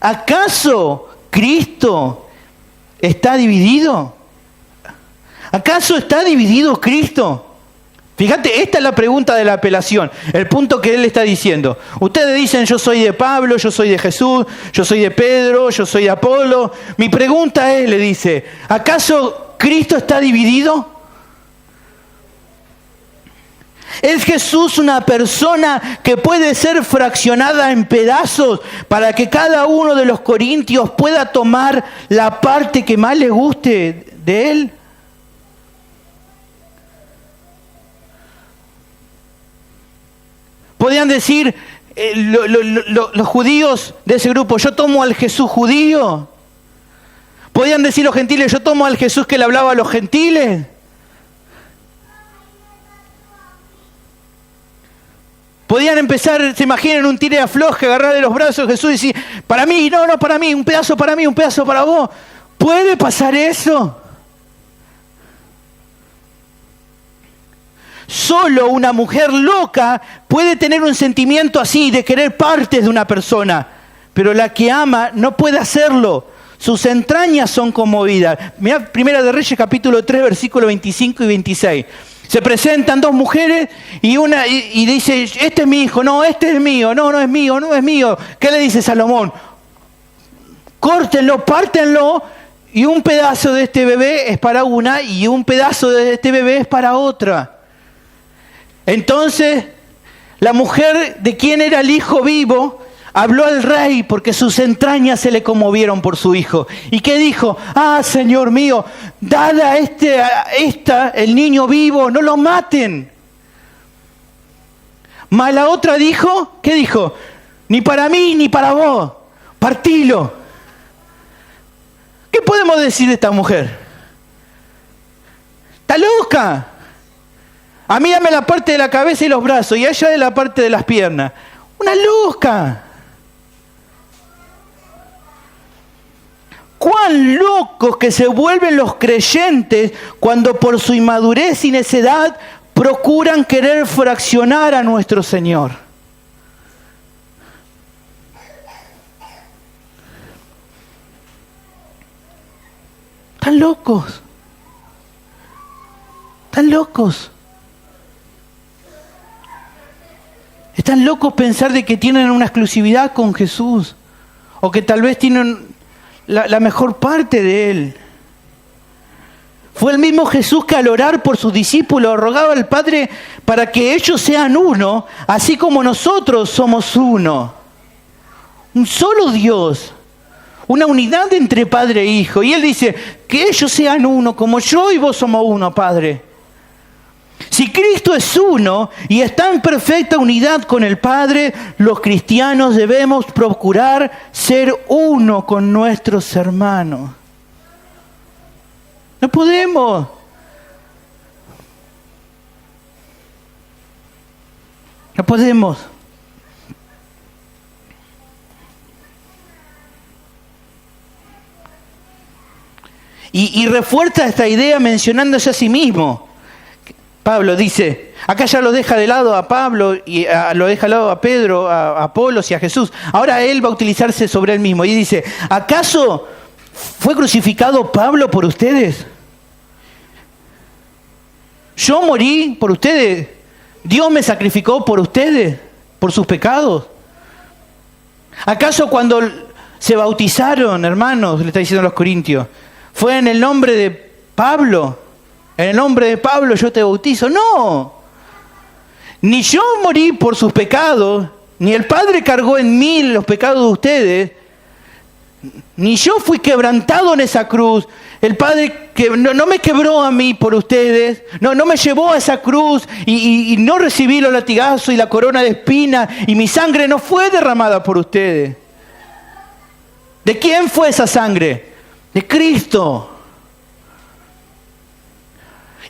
¿Acaso Cristo está dividido? ¿Acaso está dividido Cristo? Fíjate, esta es la pregunta de la apelación, el punto que él está diciendo. Ustedes dicen, yo soy de Pablo, yo soy de Jesús, yo soy de Pedro, yo soy de Apolo. Mi pregunta es, le dice, ¿acaso Cristo está dividido? ¿Es Jesús una persona que puede ser fraccionada en pedazos para que cada uno de los corintios pueda tomar la parte que más le guste de él? Podían decir los judíos de ese grupo, yo tomo al Jesús judío. Podían decir los gentiles, yo tomo al Jesús que le hablaba a los gentiles. Podían empezar, se imaginan, un tire afloje, agarrarle los brazos a Jesús y decir, para mí, no para mí, un pedazo para mí, un pedazo para vos. ¿Puede pasar eso? Solo una mujer loca puede tener un sentimiento así de querer partes de una persona, pero la que ama no puede hacerlo. Sus entrañas son conmovidas. Mirá, Primera de Reyes, capítulo 3, versículos 25 y 26. Se presentan dos mujeres y dice, este es mi hijo, no, este es mío, no es mío, no es mío. ¿Qué le dice Salomón? Córtenlo, pártenlo, y un pedazo de este bebé es para una y un pedazo de este bebé es para otra. Entonces, la mujer de quien era el hijo vivo habló al rey porque sus entrañas se le conmovieron por su hijo. ¿Y qué dijo? Señor mío, dale a el niño vivo, no lo maten. Mas la otra dijo, ¿qué dijo? Ni para mí ni para vos, partilo. ¿Qué podemos decir de esta mujer? Está loca. A mí dame la parte de la cabeza y los brazos y a ella de la parte de las piernas. Una loca. Cuán locos que se vuelven los creyentes cuando por su inmadurez y necedad procuran querer fraccionar a nuestro Señor. Están locos. Están locos. Están locos pensar de que tienen una exclusividad con Jesús o que tal vez tienen la mejor parte de Él. Fue el mismo Jesús que al orar por sus discípulos rogaba al Padre para que ellos sean uno, así como nosotros somos uno. Un solo Dios, una unidad entre Padre e Hijo. Y Él dice, que ellos sean uno, como yo y vos somos uno, Padre. Si Cristo es uno y está en perfecta unidad con el Padre, los cristianos debemos procurar ser uno con nuestros hermanos. No podemos. No podemos. Y refuerza esta idea mencionándose a sí mismo. Pablo dice, acá ya lo deja de lado a Pablo, y lo deja de lado a Pedro, a Apolos y a Jesús. Ahora él va a utilizarse sobre él mismo y dice, ¿acaso fue crucificado Pablo por ustedes? Yo morí por ustedes. Dios me sacrificó por ustedes, por sus pecados. ¿Acaso cuando se bautizaron, hermanos, le está diciendo a los corintios, fue en el nombre de Pablo? En el nombre de Pablo yo te bautizo. No. Ni yo morí por sus pecados, ni el Padre cargó en mí los pecados de ustedes, ni yo fui quebrantado en esa cruz. El Padre que no me quebró a mí por ustedes, no me llevó a esa cruz y no recibí los latigazos y la corona de espinas y mi sangre no fue derramada por ustedes. ¿De quién fue esa sangre? De Cristo.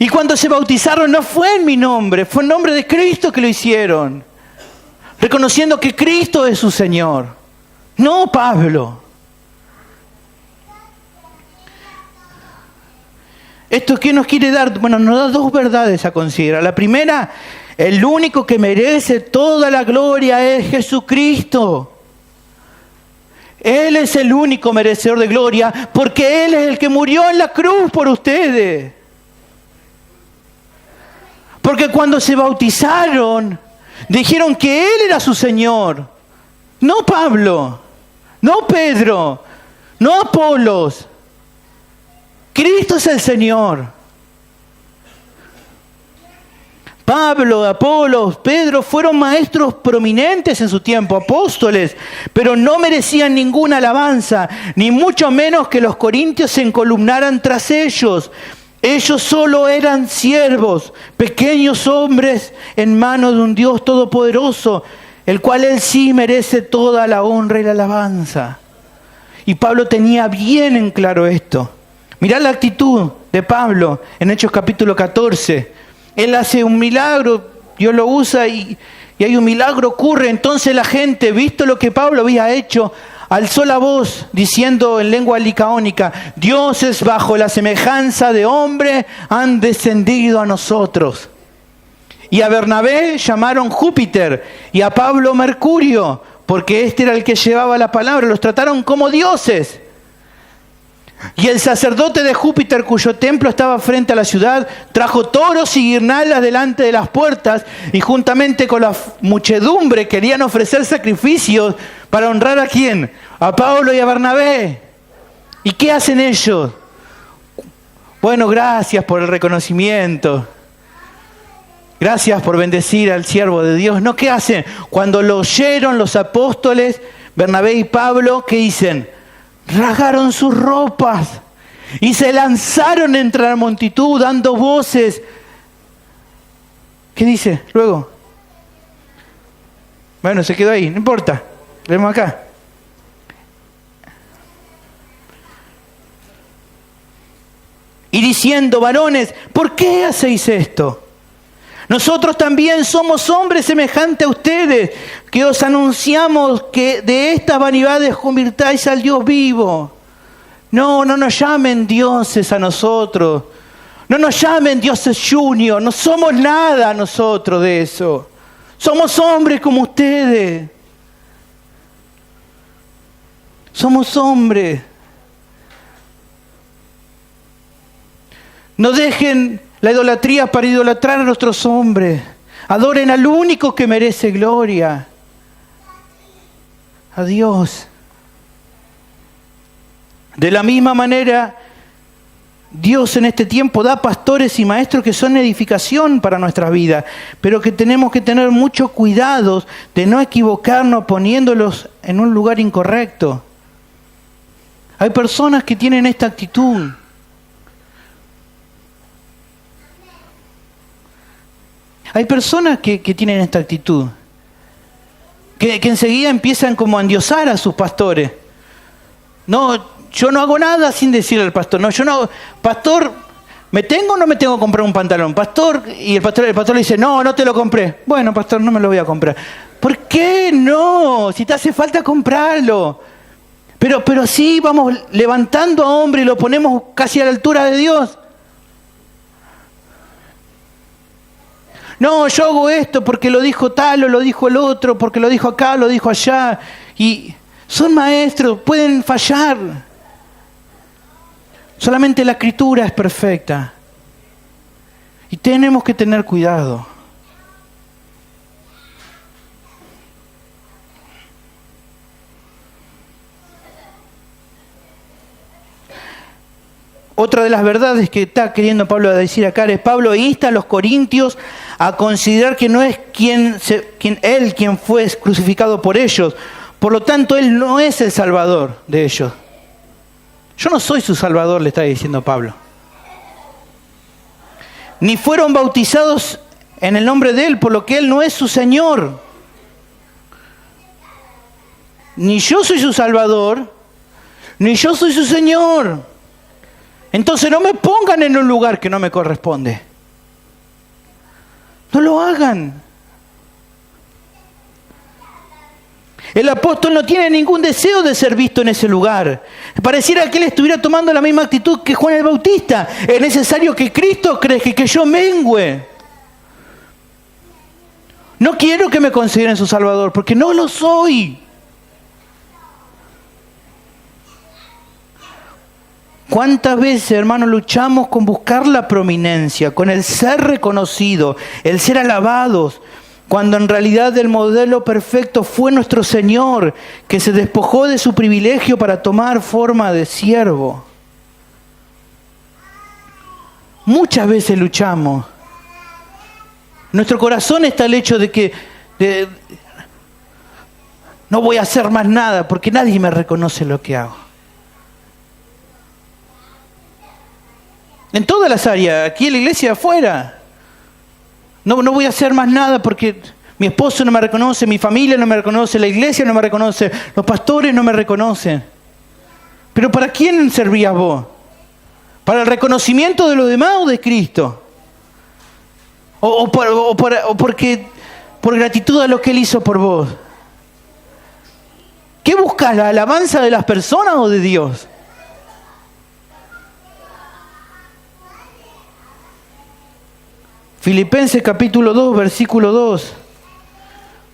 Y cuando se bautizaron no fue en mi nombre, fue en nombre de Cristo que lo hicieron. Reconociendo que Cristo es su Señor. No Pablo. ¿Esto qué nos quiere dar? Bueno, nos da dos verdades a considerar. La primera, el único que merece toda la gloria es Jesucristo. Él es el único merecedor de gloria porque Él es el que murió en la cruz por ustedes. Porque cuando se bautizaron, dijeron que Él era su Señor. No Pablo, no Pedro, no Apolos. Cristo es el Señor. Pablo, Apolos, Pedro fueron maestros prominentes en su tiempo, apóstoles, pero no merecían ninguna alabanza, ni mucho menos que los corintios se encolumnaran tras ellos. Ellos solo eran siervos, pequeños hombres en manos de un Dios todopoderoso, el cual Él sí merece toda la honra y la alabanza. Y Pablo tenía bien en claro esto. Mirá la actitud de Pablo en Hechos capítulo 14. Él hace un milagro, Dios lo usa y y hay un milagro ocurre. Entonces la gente, visto lo que Pablo había hecho, alzó la voz diciendo en lengua licaónica: dioses bajo la semejanza de hombre han descendido a nosotros. Y a Bernabé llamaron Júpiter y a Pablo Mercurio, porque este era el que llevaba la palabra. Los trataron como dioses. Y el sacerdote de Júpiter, cuyo templo estaba frente a la ciudad, trajo toros y guirnaldas delante de las puertas, y juntamente con la muchedumbre querían ofrecer sacrificios para honrar ¿a quién? A Pablo y a Bernabé. ¿Y qué hacen ellos? Bueno, gracias por el reconocimiento. Gracias por bendecir al siervo de Dios. ¿No? ¿Qué hacen? Cuando lo oyeron los apóstoles, Bernabé y Pablo, ¿qué dicen? Rasgaron sus ropas y se lanzaron entre la multitud dando voces. ¿Qué dice luego? Bueno, se quedó ahí, no importa. Vemos acá. Y diciendo: varones, ¿por qué hacéis esto? Nosotros también somos hombres semejantes a ustedes, que os anunciamos que de estas vanidades convirtáis al Dios vivo. No nos llamen dioses a nosotros. No nos llamen dioses junior. No somos nada nosotros de eso. Somos hombres como ustedes. Somos hombres. No dejen la idolatría para idolatrar a nuestros hombres. Adoren al único que merece gloria. A Dios. De la misma manera, Dios en este tiempo da pastores y maestros que son edificación para nuestra vida, pero que tenemos que tener mucho cuidado de no equivocarnos poniéndolos en un lugar incorrecto. Hay personas que tienen esta actitud. Hay personas que tienen esta actitud, que enseguida empiezan como a endiosar a sus pastores. No, yo no hago nada sin decirle al pastor. No, yo no, pastor, ¿me tengo o no me tengo que comprar un pantalón? Pastor, y el pastor le dice: no te lo compré. Bueno, pastor, no me lo voy a comprar. ¿Por qué no? Si te hace falta comprarlo. Pero sí vamos levantando a hombre y lo ponemos casi a la altura de Dios. No, yo hago esto porque lo dijo tal o lo dijo el otro, porque lo dijo acá, lo dijo allá. Y son maestros, pueden fallar. Solamente la Escritura es perfecta. Y tenemos que tener cuidado. Otra de las verdades que está queriendo Pablo decir acá es: Pablo insta a los corintios a considerar que no es quien fue crucificado por ellos. Por lo tanto, él no es el salvador de ellos. Yo no soy su salvador, le está diciendo Pablo. Ni fueron bautizados en el nombre de él, por lo que él no es su Señor. Ni yo soy su salvador, ni yo soy su Señor. Entonces no me pongan en un lugar que no me corresponde. No lo hagan. El apóstol no tiene ningún deseo de ser visto en ese lugar. Pareciera que él estuviera tomando la misma actitud que Juan el Bautista. Es necesario que Cristo crezca y que yo mengüe. No quiero que me consideren su Salvador, porque no lo soy. ¿Cuántas veces, hermanos, luchamos con buscar la prominencia, con el ser reconocido, el ser alabados, cuando en realidad el modelo perfecto fue nuestro Señor, que se despojó de su privilegio para tomar forma de siervo? Muchas veces luchamos. Nuestro corazón está el hecho de que no voy a hacer más nada porque nadie me reconoce lo que hago. En todas las áreas, aquí en la iglesia, afuera. No voy a hacer más nada porque mi esposo no me reconoce, mi familia no me reconoce, la iglesia no me reconoce, los pastores no me reconocen. ¿Pero para quién servías vos? ¿Para el reconocimiento de los demás o de Cristo? ¿O porque por gratitud a lo que Él hizo por vos? ¿Qué buscas? ¿La alabanza de las personas o de Dios? Filipenses capítulo 2, versículo 2.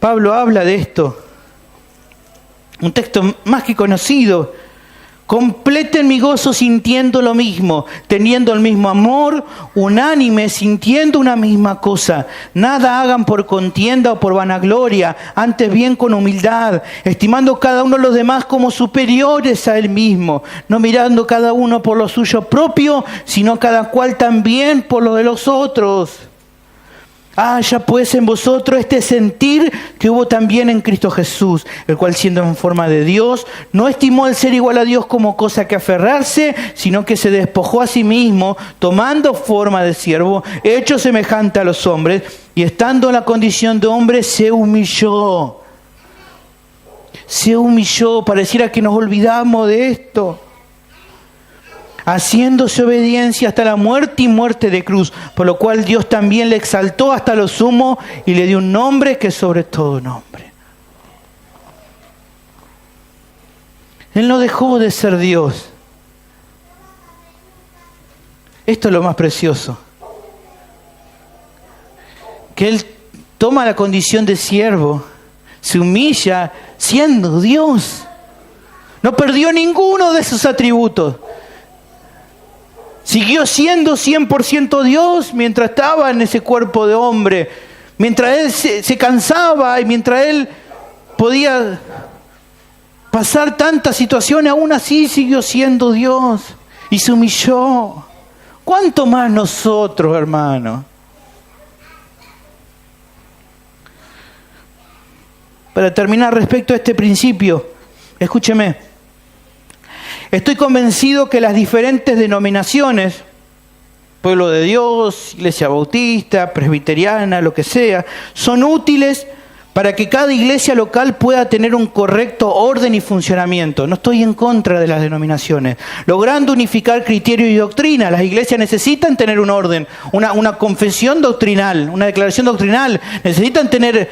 Pablo habla de esto. Un texto más que conocido. Completen mi gozo sintiendo lo mismo, teniendo el mismo amor, unánime, sintiendo una misma cosa. Nada hagan por contienda o por vanagloria, antes bien con humildad, estimando cada uno a los demás como superiores a él mismo, no mirando cada uno por lo suyo propio, sino cada cual también por lo de los otros. Haya pues en vosotros este sentir que hubo también en Cristo Jesús, el cual siendo en forma de Dios, no estimó el ser igual a Dios como cosa que aferrarse, sino que se despojó a sí mismo, tomando forma de siervo, hecho semejante a los hombres, y estando en la condición de hombre, se humilló. Se humilló, pareciera que nos olvidamos de esto. Haciéndose obediencia hasta la muerte y muerte de cruz, por lo cual Dios también le exaltó hasta lo sumo y le dio un nombre que es sobre todo nombre. Él no dejó de ser Dios. Esto es lo más precioso. Que Él toma la condición de siervo, se humilla siendo Dios. No perdió ninguno de sus atributos. Siguió siendo 100% Dios mientras estaba en ese cuerpo de hombre. Mientras Él se cansaba y mientras Él podía pasar tantas situaciones, aún así siguió siendo Dios y se humilló. ¿Cuánto más nosotros, hermanos? Para terminar respecto a este principio, escúcheme. Estoy convencido que las diferentes denominaciones, Pueblo de Dios, Iglesia Bautista, Presbiteriana, lo que sea, son útiles para que cada iglesia local pueda tener un correcto orden y funcionamiento. No estoy en contra de las denominaciones. Logrando unificar criterio y doctrina, las iglesias necesitan tener un orden, una confesión doctrinal, una declaración doctrinal. Necesitan tener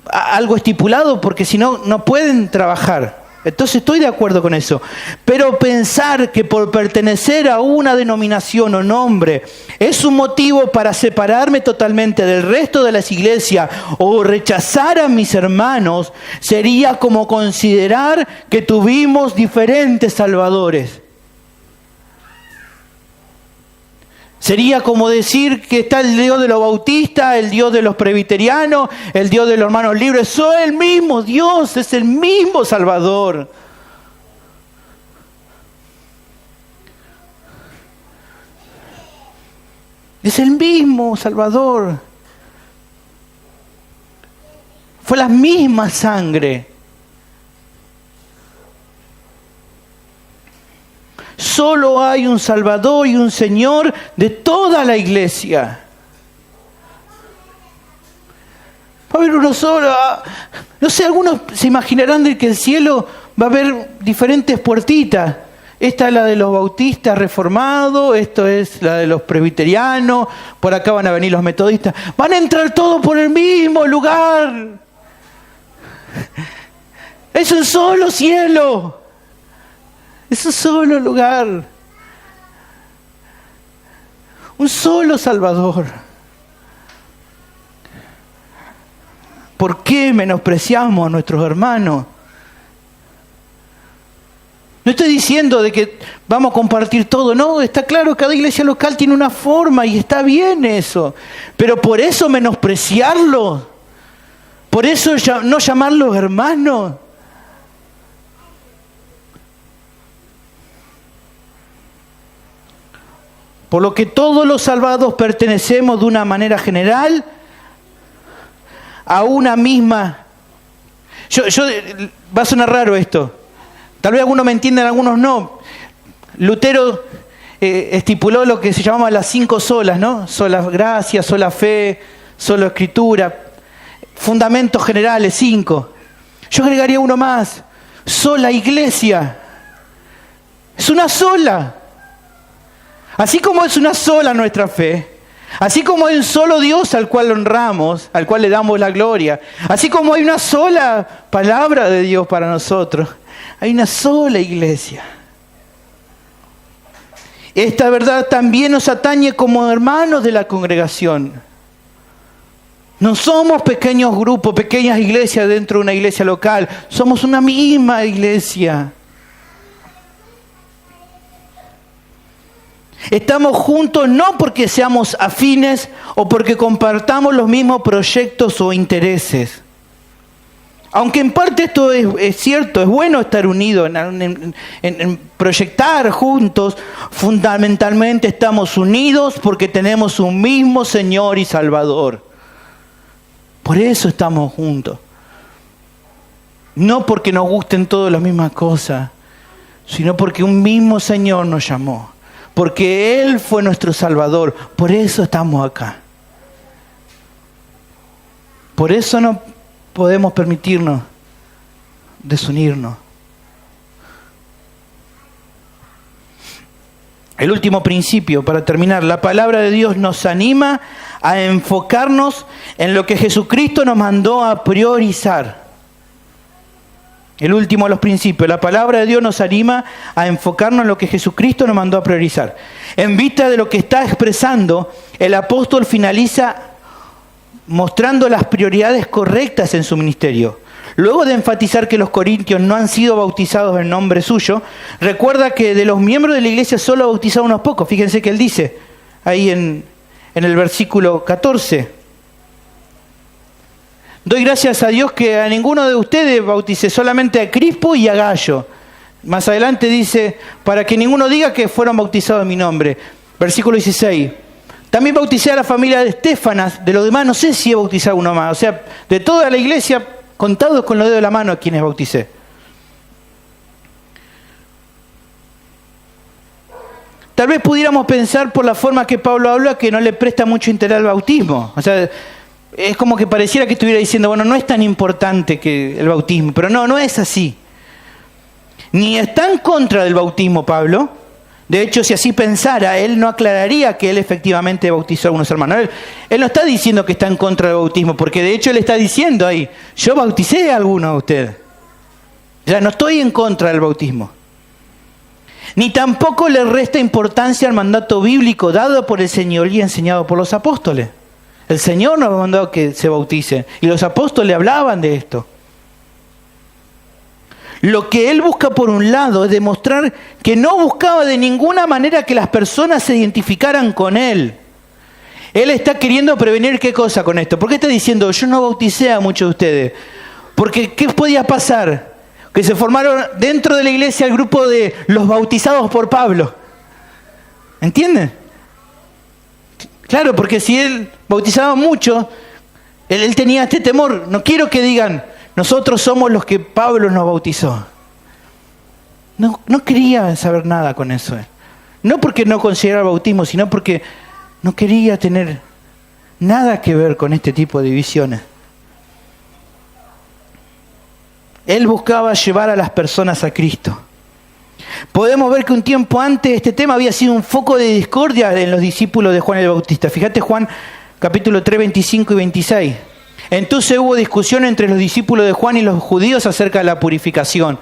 algo estipulado porque si no, no pueden trabajar. Entonces estoy de acuerdo con eso. Pero pensar que por pertenecer a una denominación o nombre es un motivo para separarme totalmente del resto de las iglesias o rechazar a mis hermanos sería como considerar que tuvimos diferentes salvadores. Sería como decir que está el Dios de los bautistas, el Dios de los presbiterianos, el Dios de los hermanos libres. Soy el mismo Dios, es el mismo Salvador. Es el mismo Salvador. Fue la misma sangre. Solo hay un Salvador y un Señor de toda la iglesia. Va a haber uno solo. No sé, algunos se imaginarán de que el cielo va a haber diferentes puertitas. Esta es la de los bautistas reformados, esto es la de los presbiterianos, por acá van a venir los metodistas. Van a entrar todos por el mismo lugar. Es un solo cielo. Es un solo lugar. Un solo Salvador. ¿Por qué menospreciamos a nuestros hermanos? No estoy diciendo de que vamos a compartir todo. No, está claro, cada iglesia local tiene una forma y está bien eso. Pero por eso menospreciarlos. Por eso no llamarlos hermanos. Por lo que todos los salvados pertenecemos de una manera general a una misma. Va a sonar raro esto. Tal vez algunos me entiendan, algunos no. Lutero estipuló lo que se llamaba las 5 solas, ¿no? Sola gracia, sola fe, sola escritura. Fundamentos generales, 5. Yo agregaría uno más. Sola iglesia. Es una sola. Así como es una sola nuestra fe, Así como hay un solo Dios al cual honramos, al cual le damos la gloria, así como hay una sola palabra de Dios para nosotros, hay una sola iglesia. Esta verdad también nos atañe como hermanos de la congregación. No somos pequeños grupos, pequeñas iglesias dentro de una iglesia local, somos una misma iglesia. Estamos juntos no porque seamos afines o porque compartamos los mismos proyectos o intereses. Aunque en parte esto es cierto, es bueno estar unidos en proyectar juntos. Fundamentalmente estamos unidos porque tenemos un mismo Señor y Salvador. Por eso estamos juntos. No porque nos gusten todas las mismas cosas, sino porque un mismo Señor nos llamó. Porque Él fue nuestro Salvador. Por eso estamos acá. Por eso no podemos permitirnos desunirnos. El último principio, para terminar, la palabra de Dios nos anima a enfocarnos en lo que Jesucristo nos mandó a priorizar. El último de los principios, la palabra de Dios nos anima a enfocarnos en lo que Jesucristo nos mandó a priorizar. En vista de lo que está expresando, el apóstol finaliza mostrando las prioridades correctas en su ministerio. Luego de enfatizar que los corintios no han sido bautizados en nombre suyo, recuerda que de los miembros de la iglesia solo ha bautizado unos pocos. Fíjense que él dice ahí en el versículo 14. Doy gracias a Dios que a ninguno de ustedes bauticé, solamente a Crispo y a Gallo. Más adelante dice, para que ninguno diga que fueron bautizados en mi nombre. Versículo 16. También bauticé a la familia de Estefanas, de los demás no sé si he bautizado uno más. O sea, de toda la iglesia, contados con los dedos de la mano a quienes bauticé. Tal vez pudiéramos pensar por la forma que Pablo habla que no le presta mucho interés al bautismo. O sea, es como que pareciera que estuviera diciendo, bueno, no es tan importante que el bautismo. Pero no es así. Ni está en contra del bautismo Pablo. De hecho, si así pensara, él no aclararía que él efectivamente bautizó a algunos hermanos. Él no está diciendo que está en contra del bautismo, porque de hecho él está diciendo ahí, yo bauticé a algunos de ustedes. Ya no estoy en contra del bautismo. Ni tampoco le resta importancia al mandato bíblico dado por el Señor y enseñado por los apóstoles. El Señor nos mandó que se bautice y los apóstoles hablaban de esto. Lo que él busca por un lado es demostrar que no buscaba de ninguna manera que las personas se identificaran con él. Él está queriendo prevenir ¿qué cosa con esto? ¿Por qué está diciendo yo no bauticé a muchos de ustedes? Porque ¿qué podía pasar? Que se formaron dentro de la iglesia el grupo de los bautizados por Pablo. ¿Entienden? Claro, porque si él bautizaba mucho, él tenía este temor. No quiero que digan, nosotros somos los que Pablo nos bautizó. No quería saber nada con eso. No porque no consideraba el bautismo, sino porque no quería tener nada que ver con este tipo de divisiones. Él buscaba llevar a las personas a Cristo. Podemos ver que un tiempo antes este tema había sido un foco de discordia en los discípulos de Juan el Bautista. Fíjate Juan capítulo 3, 25 y 26. Entonces hubo discusión entre los discípulos de Juan y los judíos acerca de la purificación.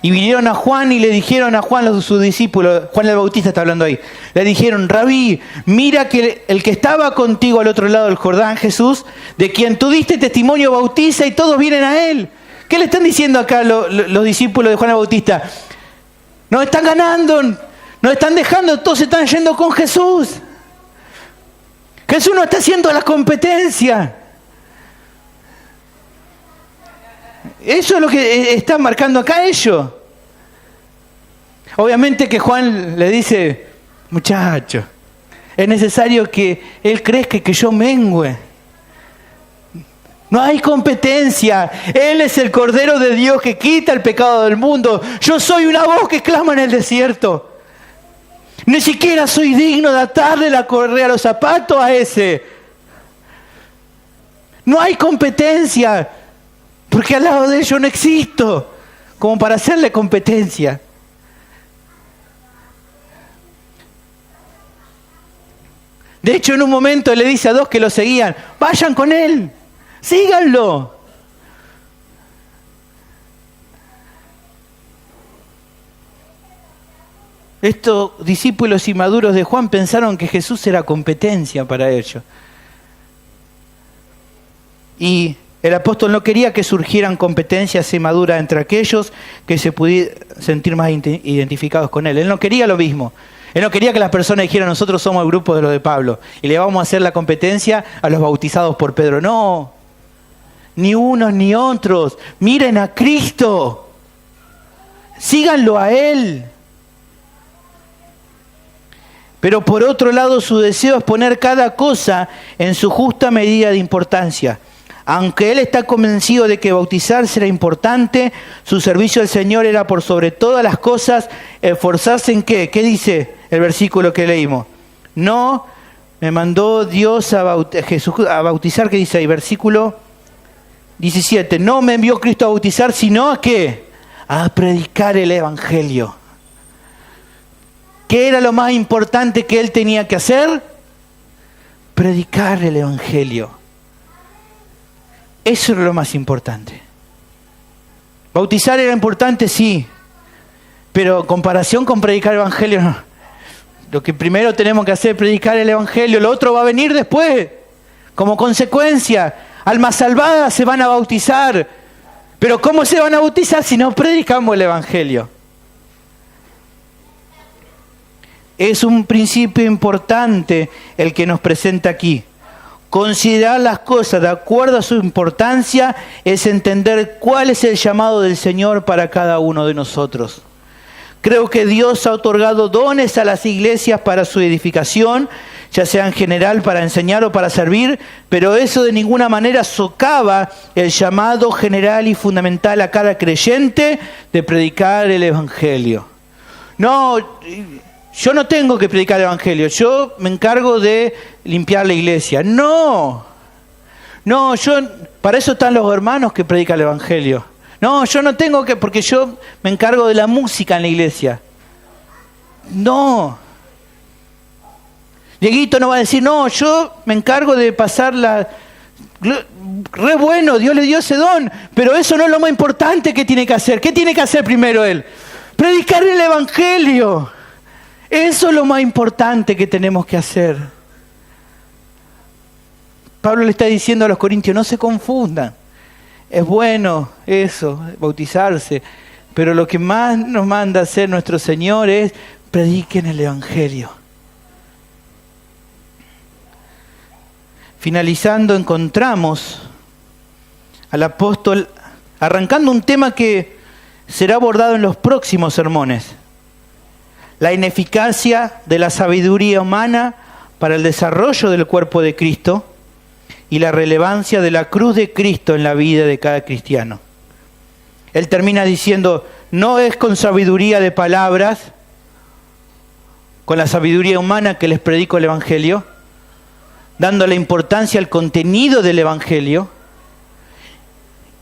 Y vinieron a Juan y le dijeron a Juan, sus discípulos, Juan el Bautista está hablando ahí, le dijeron, Rabí, mira que el que estaba contigo al otro lado del Jordán, Jesús, de quien tú diste testimonio, bautiza y todos vienen a él. ¿Qué le están diciendo acá los discípulos de Juan el Bautista? Nos están ganando, nos están dejando, todos se están yendo con Jesús. Jesús no está haciendo la competencia. Eso es lo que están marcando acá ellos. Obviamente que Juan le dice, muchacho, es necesario que él crezca y que yo mengüe. No hay competencia. Él es el Cordero de Dios que quita el pecado del mundo. Yo soy una voz que clama en el desierto. Ni siquiera soy digno de atarle la correa a los zapatos a ese. No hay competencia. Porque al lado de él yo no existo. Como para hacerle competencia. De hecho, en un momento le dice a dos que lo seguían, vayan con él, síganlo. Estos discípulos inmaduros de Juan pensaron que Jesús era competencia para ellos. Y el apóstol no quería que surgieran competencias inmaduras entre aquellos que se pudieran sentir más identificados con él. Él no quería lo mismo. Él no quería que las personas dijeran, nosotros somos el grupo de los de Pablo y le vamos a hacer la competencia a los bautizados por Pedro. No, ni unos ni otros. Miren a Cristo. Síganlo a Él. Pero por otro lado, su deseo es poner cada cosa en su justa medida de importancia. Aunque él está convencido de que bautizarse era importante, su servicio al Señor era por sobre todas las cosas esforzarse en ¿qué? ¿Qué dice el versículo que leímos? No me mandó Dios Jesús a bautizar, ¿qué dice ahí? Versículo 17. No me envió Cristo a bautizar, sino ¿a qué? A predicar el Evangelio. ¿Qué era lo más importante que él tenía que hacer? Predicar el Evangelio. Eso era lo más importante. Bautizar era importante, sí, pero en comparación con predicar el Evangelio, no. Lo que primero tenemos que hacer es predicar el Evangelio, lo otro va a venir después. Como consecuencia, almas salvadas se van a bautizar. Pero ¿cómo se van a bautizar si no predicamos el Evangelio? Es un principio importante el que nos presenta aquí. Considerar las cosas de acuerdo a su importancia es entender cuál es el llamado del Señor para cada uno de nosotros. Creo que Dios ha otorgado dones a las iglesias para su edificación, ya sea en general para enseñar o para servir, pero eso de ninguna manera socava el llamado general y fundamental a cada creyente de predicar el Evangelio. No, yo no tengo que predicar el Evangelio, yo me encargo de limpiar la iglesia. No, para eso están los hermanos que predican el Evangelio. No, yo no tengo que, porque yo me encargo de la música en la iglesia. No. Dieguito no va a decir, no, yo me encargo de pasar la... Re bueno, Dios le dio ese don, pero eso no es lo más importante que tiene que hacer. ¿Qué tiene que hacer primero él? Predicar el Evangelio. Eso es lo más importante que tenemos que hacer. Pablo le está diciendo a los corintios, no se confundan. Es bueno eso, bautizarse, pero lo que más nos manda a hacer nuestro Señor es prediquen el Evangelio. Finalizando, encontramos al apóstol arrancando un tema que será abordado en los próximos sermones. La ineficacia de la sabiduría humana para el desarrollo del cuerpo de Cristo y la relevancia de la cruz de Cristo en la vida de cada cristiano. Él termina diciendo, no es con sabiduría de palabras, con la sabiduría humana que les predico el Evangelio, dándole importancia al contenido del Evangelio,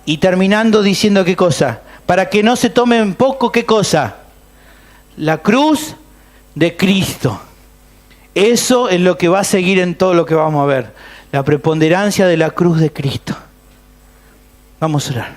y terminando diciendo ¿qué cosa? Para que no se tome en poco, ¿qué cosa? La cruz de Cristo. Eso es lo que va a seguir en todo lo que vamos a ver. La preponderancia de la cruz de Cristo. Vamos a orar.